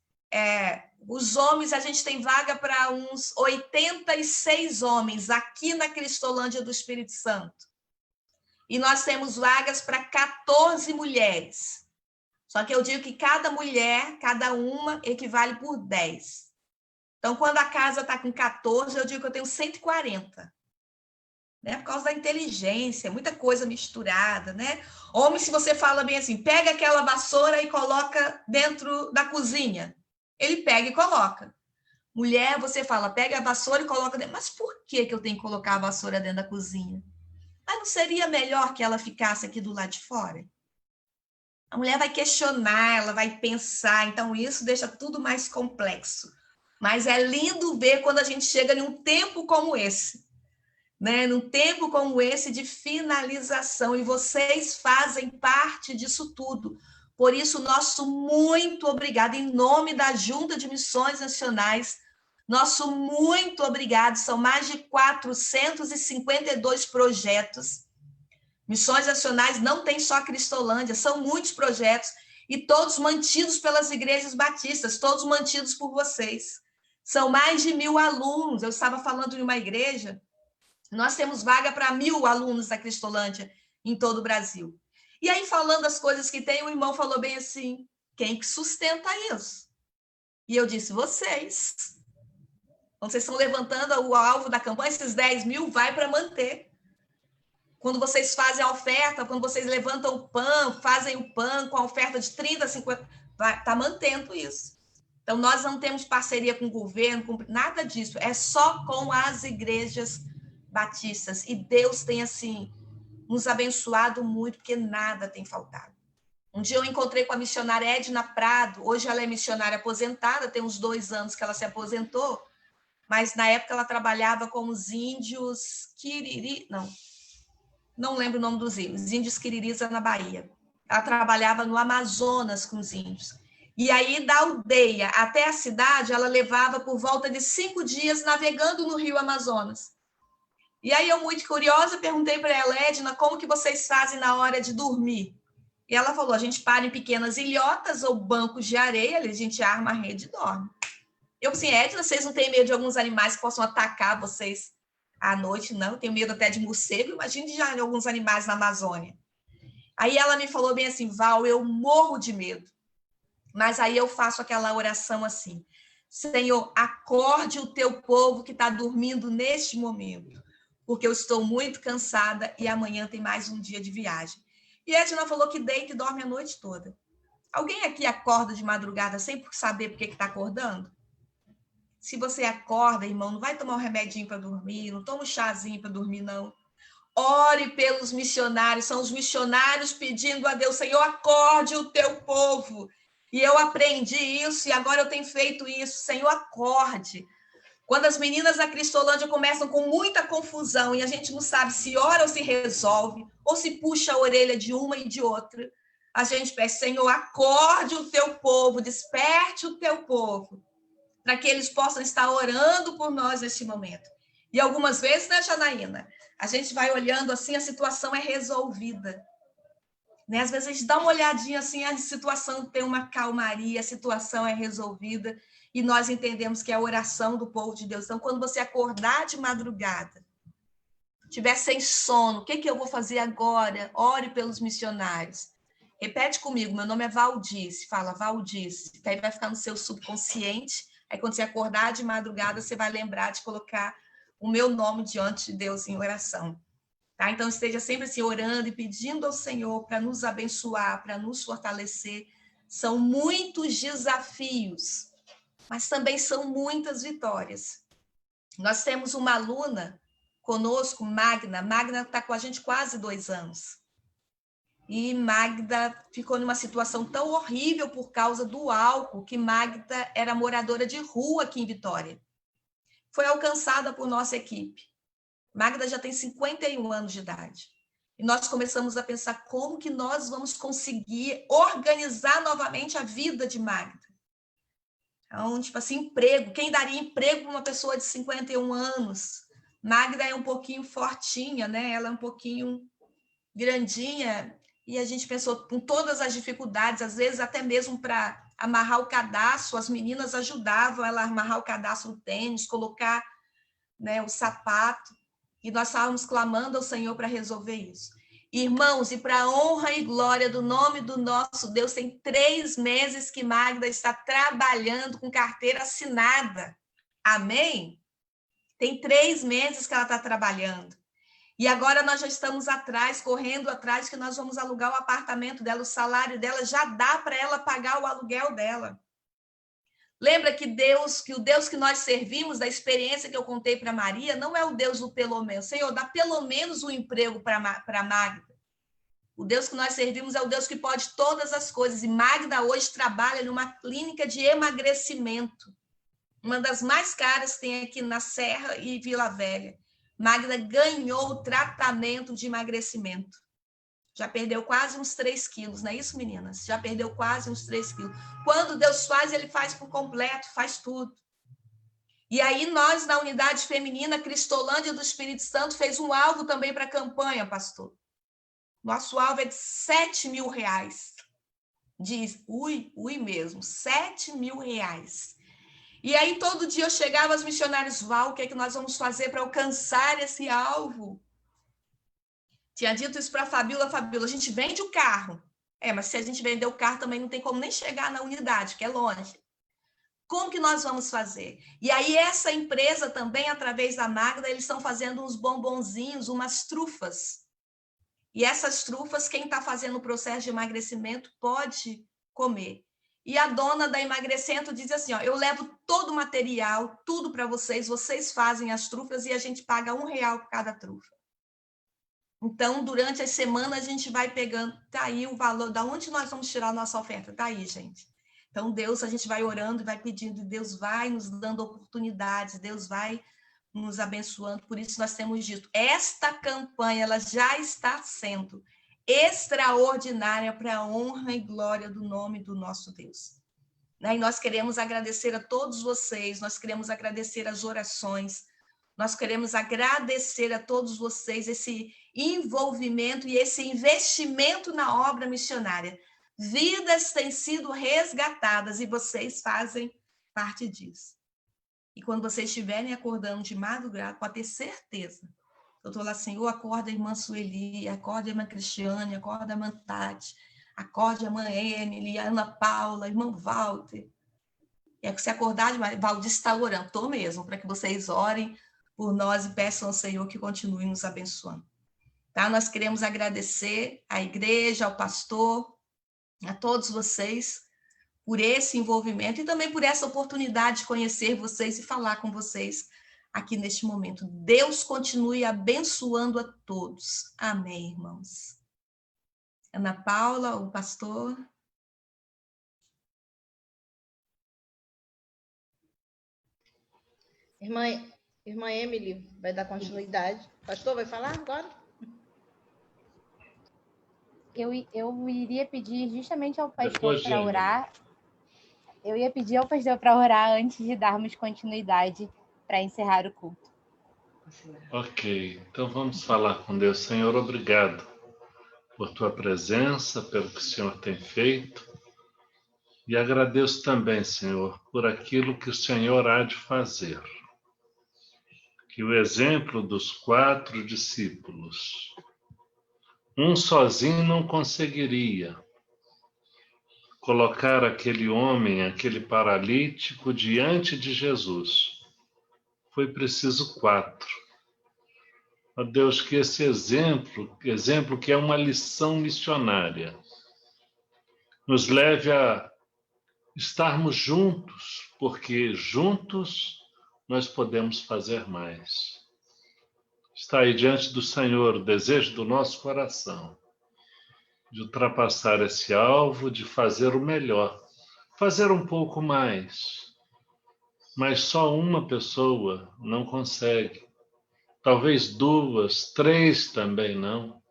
os homens, a gente tem vaga para uns 86 homens aqui na Cristolândia do Espírito Santo. E nós temos vagas para 14 mulheres. Só que eu digo que cada mulher, cada uma, equivale por 10. Então, quando a casa está com 14, eu digo que eu tenho 140. Né? Por causa da inteligência, muita coisa misturada, né? Homem, se você fala bem assim, pega aquela vassoura e coloca dentro da cozinha. Ele pega e coloca. Mulher, você fala, pega a vassoura e coloca dentro. Mas por que eu tenho que colocar a vassoura dentro da cozinha? Mas não seria melhor que ela ficasse aqui do lado de fora? A mulher vai questionar, ela vai pensar, então isso deixa tudo mais complexo. Mas é lindo ver quando a gente chega em um tempo como esse, né? Num tempo como esse de finalização, e vocês fazem parte disso tudo. Por isso, nosso muito obrigado, em nome da Junta de Missões Nacionais, nosso muito obrigado, são mais de 452 projetos. Missões Nacionais não tem só a Cristolândia, são muitos projetos, e todos mantidos pelas igrejas batistas, todos mantidos por vocês. São mais de 1.000 alunos, eu estava falando em uma igreja, nós temos vaga para 1.000 alunos da Cristolândia em todo o Brasil. E aí, falando as coisas que tem, o irmão falou bem assim, quem que sustenta isso? E eu disse, vocês. Então, vocês estão levantando o alvo da campanha, esses 10 mil vai para manter. Quando vocês fazem a oferta, quando vocês levantam o pão, fazem o pão com a oferta de 30, 50, está mantendo isso. Então, nós não temos parceria com o governo, com nada disso, é só com as igrejas batistas. E Deus tem, assim, nos abençoado muito, porque nada tem faltado. Um dia eu encontrei com a missionária Edna Prado, hoje ela é missionária aposentada, tem uns 2 anos que ela se aposentou, mas na época ela trabalhava com os índios Quiriri, não lembro o nome dos índios Quiririza na Bahia. Ela trabalhava no Amazonas com os índios. E aí, da aldeia até a cidade, ela levava por volta de 5 dias navegando no rio Amazonas. E aí, eu, muito curiosa, perguntei para ela, Edna, como que vocês fazem na hora de dormir? E ela falou, a gente para em pequenas ilhotas ou bancos de areia, a gente arma a rede e dorme. Eu assim, Edna, vocês não têm medo de alguns animais que possam atacar vocês à noite? Não, eu tenho medo até de morcego, imagine já de alguns animais na Amazônia. Aí ela me falou bem assim, Val, eu morro de medo. Mas aí eu faço aquela oração assim, Senhor, acorde o teu povo que está dormindo neste momento, porque eu estou muito cansada e amanhã tem mais um dia de viagem. E Edna falou que deita e dorme a noite toda. Alguém aqui acorda de madrugada sem saber por que está acordando? Se você acorda, irmão, não vai tomar um remedinho para dormir, não toma um chazinho para dormir, não. Ore pelos missionários, são os missionários pedindo a Deus, Senhor, acorde o teu povo. E eu aprendi isso e agora eu tenho feito isso. Senhor, acorde. Quando as meninas da Cristolândia começam com muita confusão e a gente não sabe se ora ou se resolve, ou se puxa a orelha de uma e de outra, a gente pede, Senhor, acorde o teu povo, desperte o teu povo, para que eles possam estar orando por nós neste momento. E algumas vezes, né, Janaína, a gente vai olhando assim, a situação é resolvida. Né? Às vezes a gente dá uma olhadinha assim, a situação tem uma calmaria, a situação é resolvida, e nós entendemos que é a oração do povo de Deus. Então, quando você acordar de madrugada, estiver sem sono, o que eu vou fazer agora? Ore pelos missionários. Repete comigo, meu nome é Valdice, fala Valdice, que aí vai ficar no seu subconsciente, aí quando você acordar de madrugada, você vai lembrar de colocar o meu nome diante de Deus em oração. Tá? Então, esteja sempre assim, orando e pedindo ao Senhor para nos abençoar, para nos fortalecer. São muitos desafios, mas também são muitas vitórias. Nós temos uma aluna conosco, Magna. Magna está com a gente quase 2 anos. E Magda ficou numa situação tão horrível por causa do álcool, que Magda era moradora de rua aqui em Vitória. Foi alcançada por nossa equipe. Magda já tem 51 anos de idade. E nós começamos a pensar como que nós vamos conseguir organizar novamente a vida de Magda. Então, tipo assim, emprego. Quem daria emprego para uma pessoa de 51 anos? Magda é um pouquinho fortinha, né? Ela é um pouquinho grandinha. E a gente pensou com todas as dificuldades, às vezes até mesmo para amarrar o cadastro, as meninas ajudavam ela a amarrar o cadastro do tênis, colocar, né, o sapato. E nós estávamos clamando ao Senhor para resolver isso. Irmãos, e para a honra e glória do nome do nosso Deus, tem 3 meses que Magda está trabalhando com carteira assinada. Amém? Tem 3 meses que ela está trabalhando. E agora nós já estamos atrás, correndo atrás, que nós vamos alugar o apartamento dela, o salário dela já dá para ela pagar o aluguel dela. Lembra que o Deus que nós servimos, da experiência que eu contei para Maria, não é o Deus do pelo menos. Senhor, dá pelo menos um emprego para Magda. O Deus que nós servimos é o Deus que pode todas as coisas. E Magda hoje trabalha numa clínica de emagrecimento. Uma das mais caras que tem aqui na Serra e Vila Velha. Magda ganhou o tratamento de emagrecimento. Já perdeu quase uns 3 quilos, não é isso, meninas? Já perdeu quase uns 3 quilos. Quando Deus faz, ele faz por completo, faz tudo. E aí nós, na unidade feminina Cristolândia do Espírito Santo, fez um alvo também para a campanha, pastor. Nosso alvo é de R$7.000. Diz, ui mesmo, R$7.000. E aí todo dia eu chegava aos missionários, Val, o que é que nós vamos fazer para alcançar esse alvo? Tinha dito isso para a Fabíola, a gente vende o carro. Mas se a gente vender o carro também não tem como nem chegar na unidade, que é longe. Como que nós vamos fazer? E aí essa empresa também, através da Magda, eles estão fazendo uns bombonzinhos, umas trufas. E essas trufas, quem está fazendo o processo de emagrecimento pode comer. E a dona da Emagrecento diz assim, ó, eu levo todo o material, tudo para vocês, vocês fazem as trufas e a gente paga R$1 por cada trufa. Então, durante as semanas, a gente vai pegando, tá aí o valor, da onde nós vamos tirar a nossa oferta? Tá aí, gente. Então, Deus, a gente vai orando e vai pedindo, Deus vai nos dando oportunidades, Deus vai nos abençoando, por isso nós temos dito, esta campanha, ela já está sendo extraordinária para a honra e glória do nome do nosso Deus. E nós queremos agradecer a todos vocês, nós queremos agradecer as orações, nós queremos agradecer a todos vocês esse envolvimento e esse investimento na obra missionária. Vidas têm sido resgatadas e vocês fazem parte disso. E quando vocês estiverem acordando de madrugada, pode ter certeza. Eu estou lá, Senhor, acorda a irmã Sueli, acorda a irmã Cristiane, acorda a irmã Tati, acorde a irmã Emily, a Ana Paula, a irmã Walter. E é que se acordar de madrugada, Valdir está orando, estou mesmo, para que vocês orem por nós e peçam ao Senhor que continue nos abençoando. Tá? Nós queremos agradecer à igreja, ao pastor, a todos vocês, por esse envolvimento e também por essa oportunidade de conhecer vocês e falar com vocês aqui neste momento. Deus continue abençoando a todos. Amém, irmãos. Ana Paula, o pastor. Irmã Emily vai dar continuidade. Pastor, vai falar agora? Eu iria pedir justamente ao pastor para orar. Eu ia pedir ao pastor para orar antes de darmos continuidade para encerrar o culto. Ok, então vamos falar com Deus. Senhor, obrigado por tua presença, pelo que o Senhor tem feito. E agradeço também, Senhor, por aquilo que o Senhor há de fazer. Que o exemplo dos 4 discípulos, um sozinho não conseguiria colocar aquele homem, aquele paralítico diante de Jesus. Foi preciso 4. Ó Deus, que esse exemplo que é uma lição missionária, nos leve a estarmos juntos, porque juntos nós podemos fazer mais. Está aí diante do Senhor o desejo do nosso coração de ultrapassar esse alvo, de fazer o melhor, fazer um pouco mais. Mas só uma pessoa não consegue. Talvez 2, 3 também não.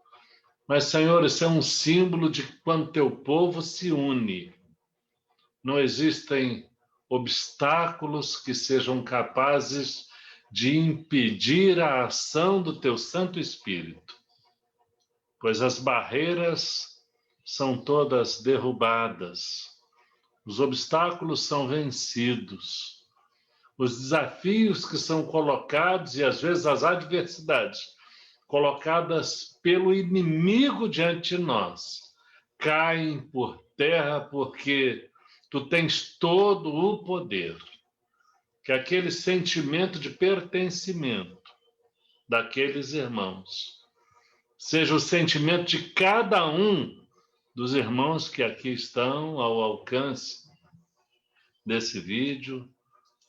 Mas, Senhor, isso é um símbolo de quando teu povo se une. Não existem obstáculos que sejam capazes de impedir a ação do teu Santo Espírito, pois as barreiras são todas derrubadas, os obstáculos são vencidos, os desafios que são colocados e às vezes as adversidades colocadas pelo inimigo diante de nós caem por terra porque tu tens todo o poder. Que aquele sentimento de pertencimento daqueles irmãos seja o sentimento de cada um dos irmãos que aqui estão ao alcance desse vídeo,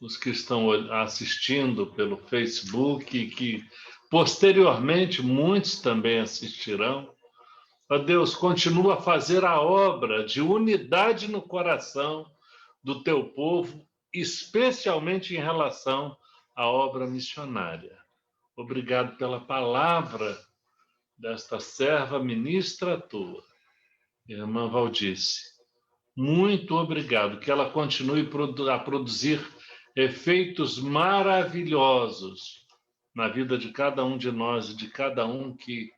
os que estão assistindo pelo Facebook e que posteriormente muitos também assistirão. Ó Deus, continua a fazer a obra de unidade no coração do teu povo, especialmente em relação à obra missionária. Obrigado pela palavra desta serva ministra tua, irmã Valdice. Muito obrigado, que ela continue a produzir efeitos maravilhosos na vida de cada um de nós e de cada um que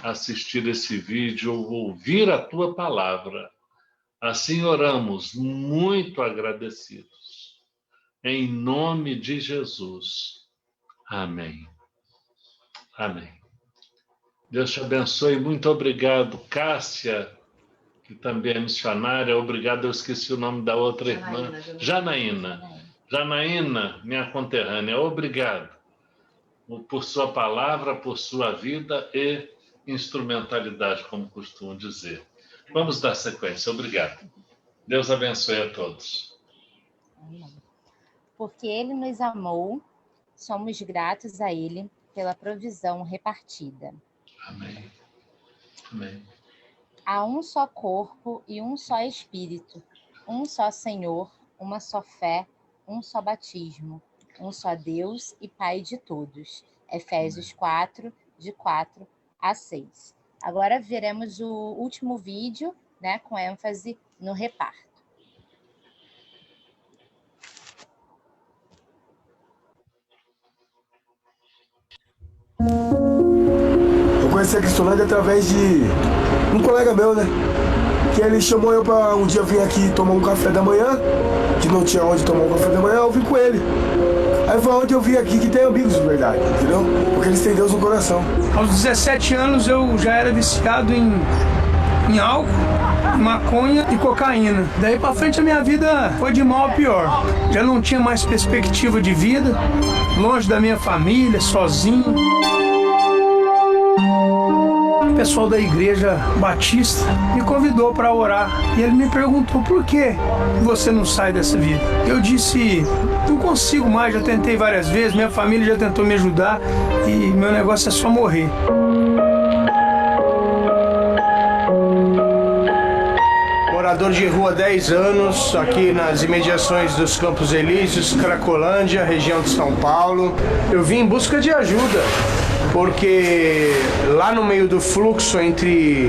assistir esse vídeo ou ouvir a tua palavra. Assim oramos, muito agradecidos. Em nome de Jesus. Amém. Amém. Deus te abençoe. Muito obrigado, Cássia, que também é missionária. Obrigado, eu esqueci o nome da outra irmã. Janaína. Janaína, minha conterrânea, obrigado por sua palavra, por sua vida e instrumentalidade, como costumo dizer. Vamos dar sequência. Obrigado. Deus abençoe a todos. Porque Ele nos amou, somos gratos a Ele pela provisão repartida. Amém. Amém. Há um só corpo e um só Espírito, um só Senhor, uma só fé, um só batismo, um só Deus e Pai de todos. Efésios 4, de 4 a 6. Agora veremos o último vídeo, né, com ênfase no reparto. Eu conheci a Cristolândia através de um colega meu, né? Que ele chamou eu para um dia vir aqui tomar um café da manhã, que não tinha onde tomar um café da manhã, eu vim com ele. Aí foi onde eu vim aqui que tem amigos de verdade, entendeu? Porque eles têm Deus no coração. Aos 17 anos eu já era viciado em álcool, maconha e cocaína. Daí pra frente a minha vida foi de mal a pior. Já não tinha mais perspectiva de vida, longe da minha família, sozinho. O pessoal da igreja batista me convidou para orar e ele me perguntou por que você não sai dessa vida. Eu disse, não consigo mais, já tentei várias vezes, minha família já tentou me ajudar e meu negócio é só morrer. morador de rua há 10 anos, aqui nas imediações dos Campos Elíseos, Cracolândia, região de São Paulo. Eu vim em busca de ajuda, porque lá no meio do fluxo entre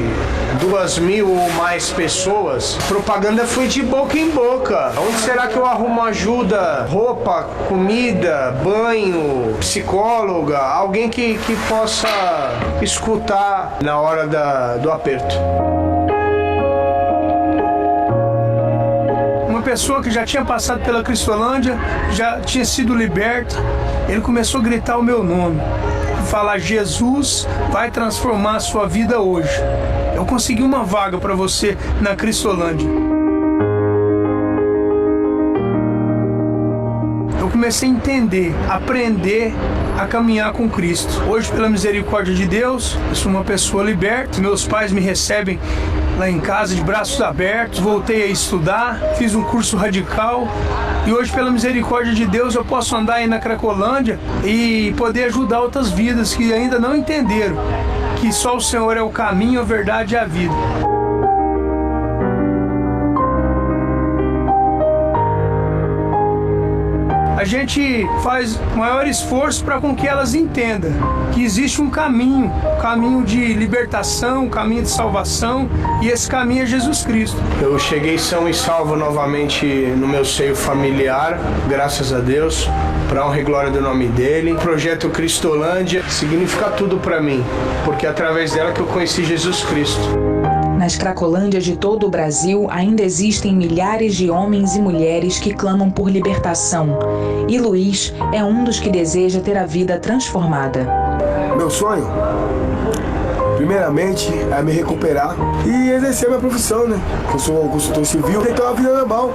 2.000 ou mais pessoas, propaganda foi de boca em boca. Onde será que eu arrumo ajuda? Roupa, comida, banho, psicóloga, alguém que possa escutar na hora do aperto. Uma pessoa que já tinha passado pela Cristolândia, já tinha sido liberta, ele começou a gritar o meu nome. Falar: Jesus vai transformar a sua vida hoje. Eu consegui uma vaga para você na Cristolândia. Eu comecei a entender, aprender a caminhar com Cristo. Hoje, pela misericórdia de Deus, eu sou uma pessoa liberta. Meus pais me recebem lá em casa de braços abertos. Voltei a estudar, fiz um curso radical. E hoje, pela misericórdia de Deus, eu posso andar aí na Cracolândia e poder ajudar outras vidas que ainda não entenderam que só o Senhor é o caminho, a verdade e a vida. A gente faz maior esforço para com que elas entendam que existe um caminho de libertação, um caminho de salvação, e esse caminho é Jesus Cristo. Eu cheguei são e salvo novamente no meu seio familiar, graças a Deus, para honra e glória do nome dele. O projeto Cristolândia significa tudo para mim, porque é através dela que eu conheci Jesus Cristo. Nas Cracolândias de todo o Brasil, ainda existem milhares de homens e mulheres que clamam por libertação. E Luiz é um dos que deseja ter a vida transformada. Meu sonho, primeiramente, é me recuperar e exercer minha profissão, né? Eu sou consultor civil, tenho que ter uma vida normal,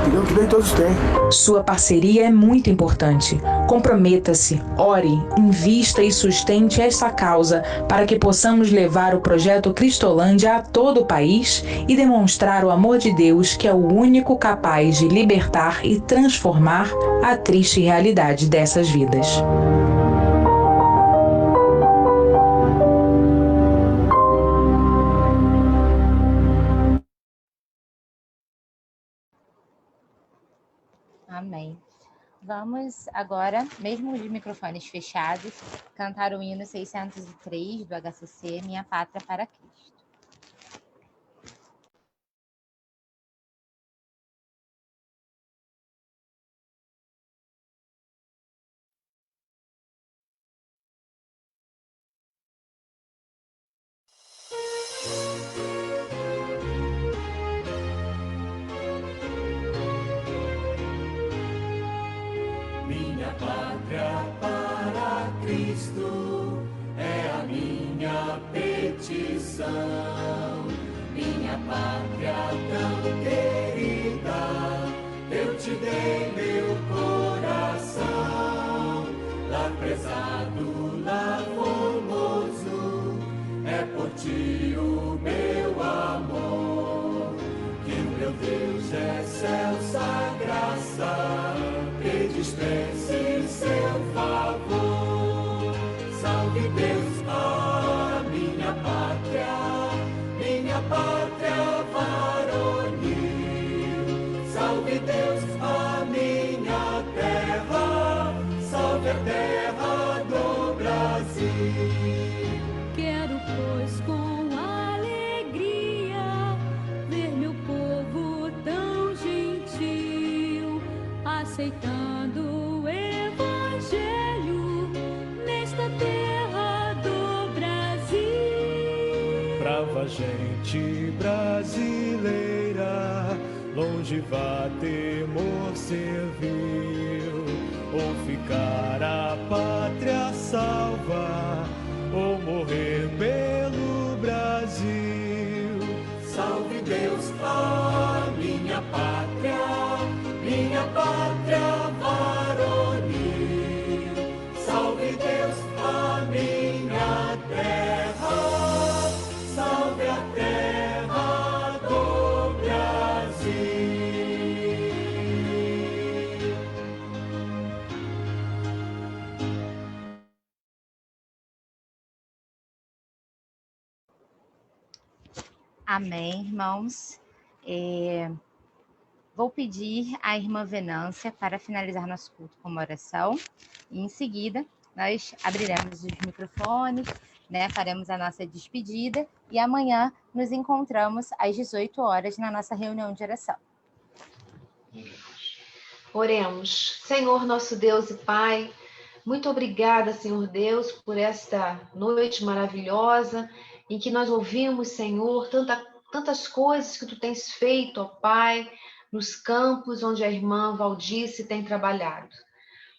entendeu? Que nem todos têm. Sua parceria é muito importante. Comprometa-se, ore, invista e sustente essa causa para que possamos levar o projeto Cristolândia a todo o país e demonstrar o amor de Deus, que é o único capaz de libertar e transformar a triste realidade dessas vidas. Amém. Vamos agora, mesmo de microfones fechados, cantar o hino 603 do HCC, Minha Pátria para Cristo. Minha pátria para Cristo é a minha petição. Minha pátria tão querida, eu te dei meu coração. Lá prezado, lá formoso, é por ti o meu amor. Que o meu Deus é excelsa graça, que dispense seu favor. Salve Deus, a minha pátria varonil. Salve Deus, a minha terra, salve a terra do Brasil. Quero, pois, com alegria ver meu povo tão gentil, aceitando o Evangelho nesta terra do Brasil. Brava gente brasileira, longe vá temor servil, ou ficar a pátria salva, ou morrer pelo Brasil. Salve Deus, a minha pátria varonil. Salve Deus, a minha terra, salve a terra do Brasil. Amém, irmãos. Vou pedir à irmã Venância para finalizar nosso culto com uma oração. E, em seguida, nós abriremos os microfones, né, faremos a nossa despedida e amanhã nos encontramos às 18 horas na nossa reunião de oração. Oremos. Senhor, nosso Deus e Pai, muito obrigada, Senhor Deus, por esta noite maravilhosa em que nós ouvimos, Senhor, tantas coisas que Tu tens feito, ó Pai, nos campos onde a irmã Valdice tem trabalhado.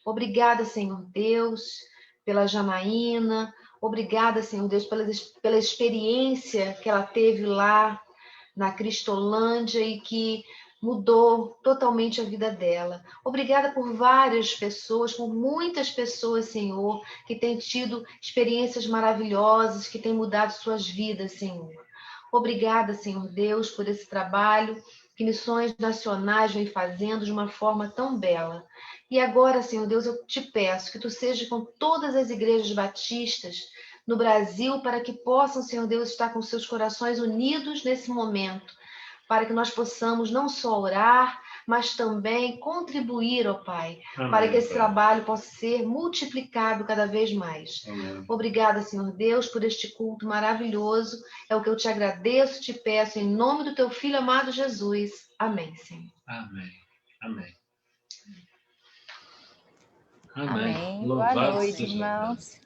Obrigada, Senhor Deus, pela Janaína. Obrigada, Senhor Deus, pela experiência que ela teve lá na Cristolândia e que mudou totalmente a vida dela. Obrigada por várias pessoas, por muitas pessoas, Senhor, que têm tido experiências maravilhosas, que têm mudado suas vidas, Senhor. Obrigada, Senhor Deus, por esse trabalho que Missões Nacionais vem fazendo de uma forma tão bela. E agora, Senhor Deus, eu te peço que Tu seja com todas as igrejas batistas no Brasil, para que possam, Senhor Deus, estar com seus corações unidos nesse momento, para que nós possamos não só orar, mas também contribuir, ó Pai, Amém, para que esse Pai. trabalho possa ser multiplicado cada vez mais. Amém. Obrigada, Senhor Deus, por este culto maravilhoso. É o que eu te agradeço, te peço, em nome do Teu Filho amado Jesus. Amém, Senhor. Amém. Amém. Amém. Boa Louvado noite, seja irmãos.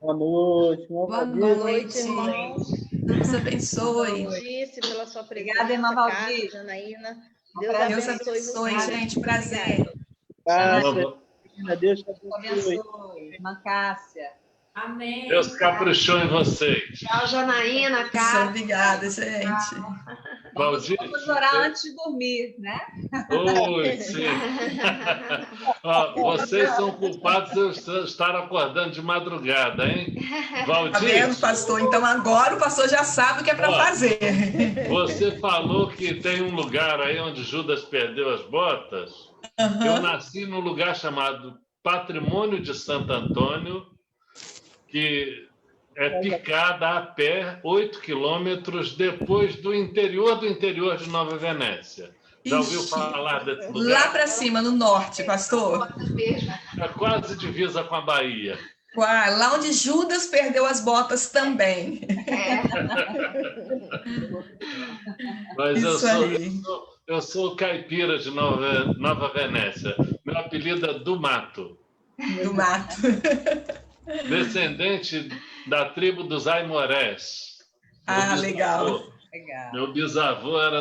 Boa noite. Boa noite, irmãos. Deus abençoe. Valdice, pela sua presença. Obrigada, irmã Valdir. Cássio, Janaína. Deus Deus abençoe abençoe, vocês. gente. Prazer. Deus te Abençoe. Irmã Cássia. Amém. Deus caprichou em vocês. Tchau, Janaína, Cássio. Obrigada, gente. Valdir. Vamos orar antes de dormir, né? Oi, sim. Ó, vocês são culpados de eu estar acordando de madrugada, hein? Tá vendo, pastor? Então agora o pastor já sabe o que é para fazer. Você falou que tem um lugar aí onde Judas perdeu as botas. Eu nasci num lugar chamado Patrimônio de Santo Antônio, que é picada a pé 8 quilômetros depois do interior de Nova Venécia. Já ouviu Ixi, falar desse lugar? lá para cima, no norte, pastor. É quase divisa com a Bahia. Uai, lá onde Judas perdeu as botas também. Mas Isso aí. eu sou caipira de Nova Venécia. Meu apelido é do Mato. Do Mato. Descendente da tribo dos Aimorés. Ah, legal. Meu bisavô era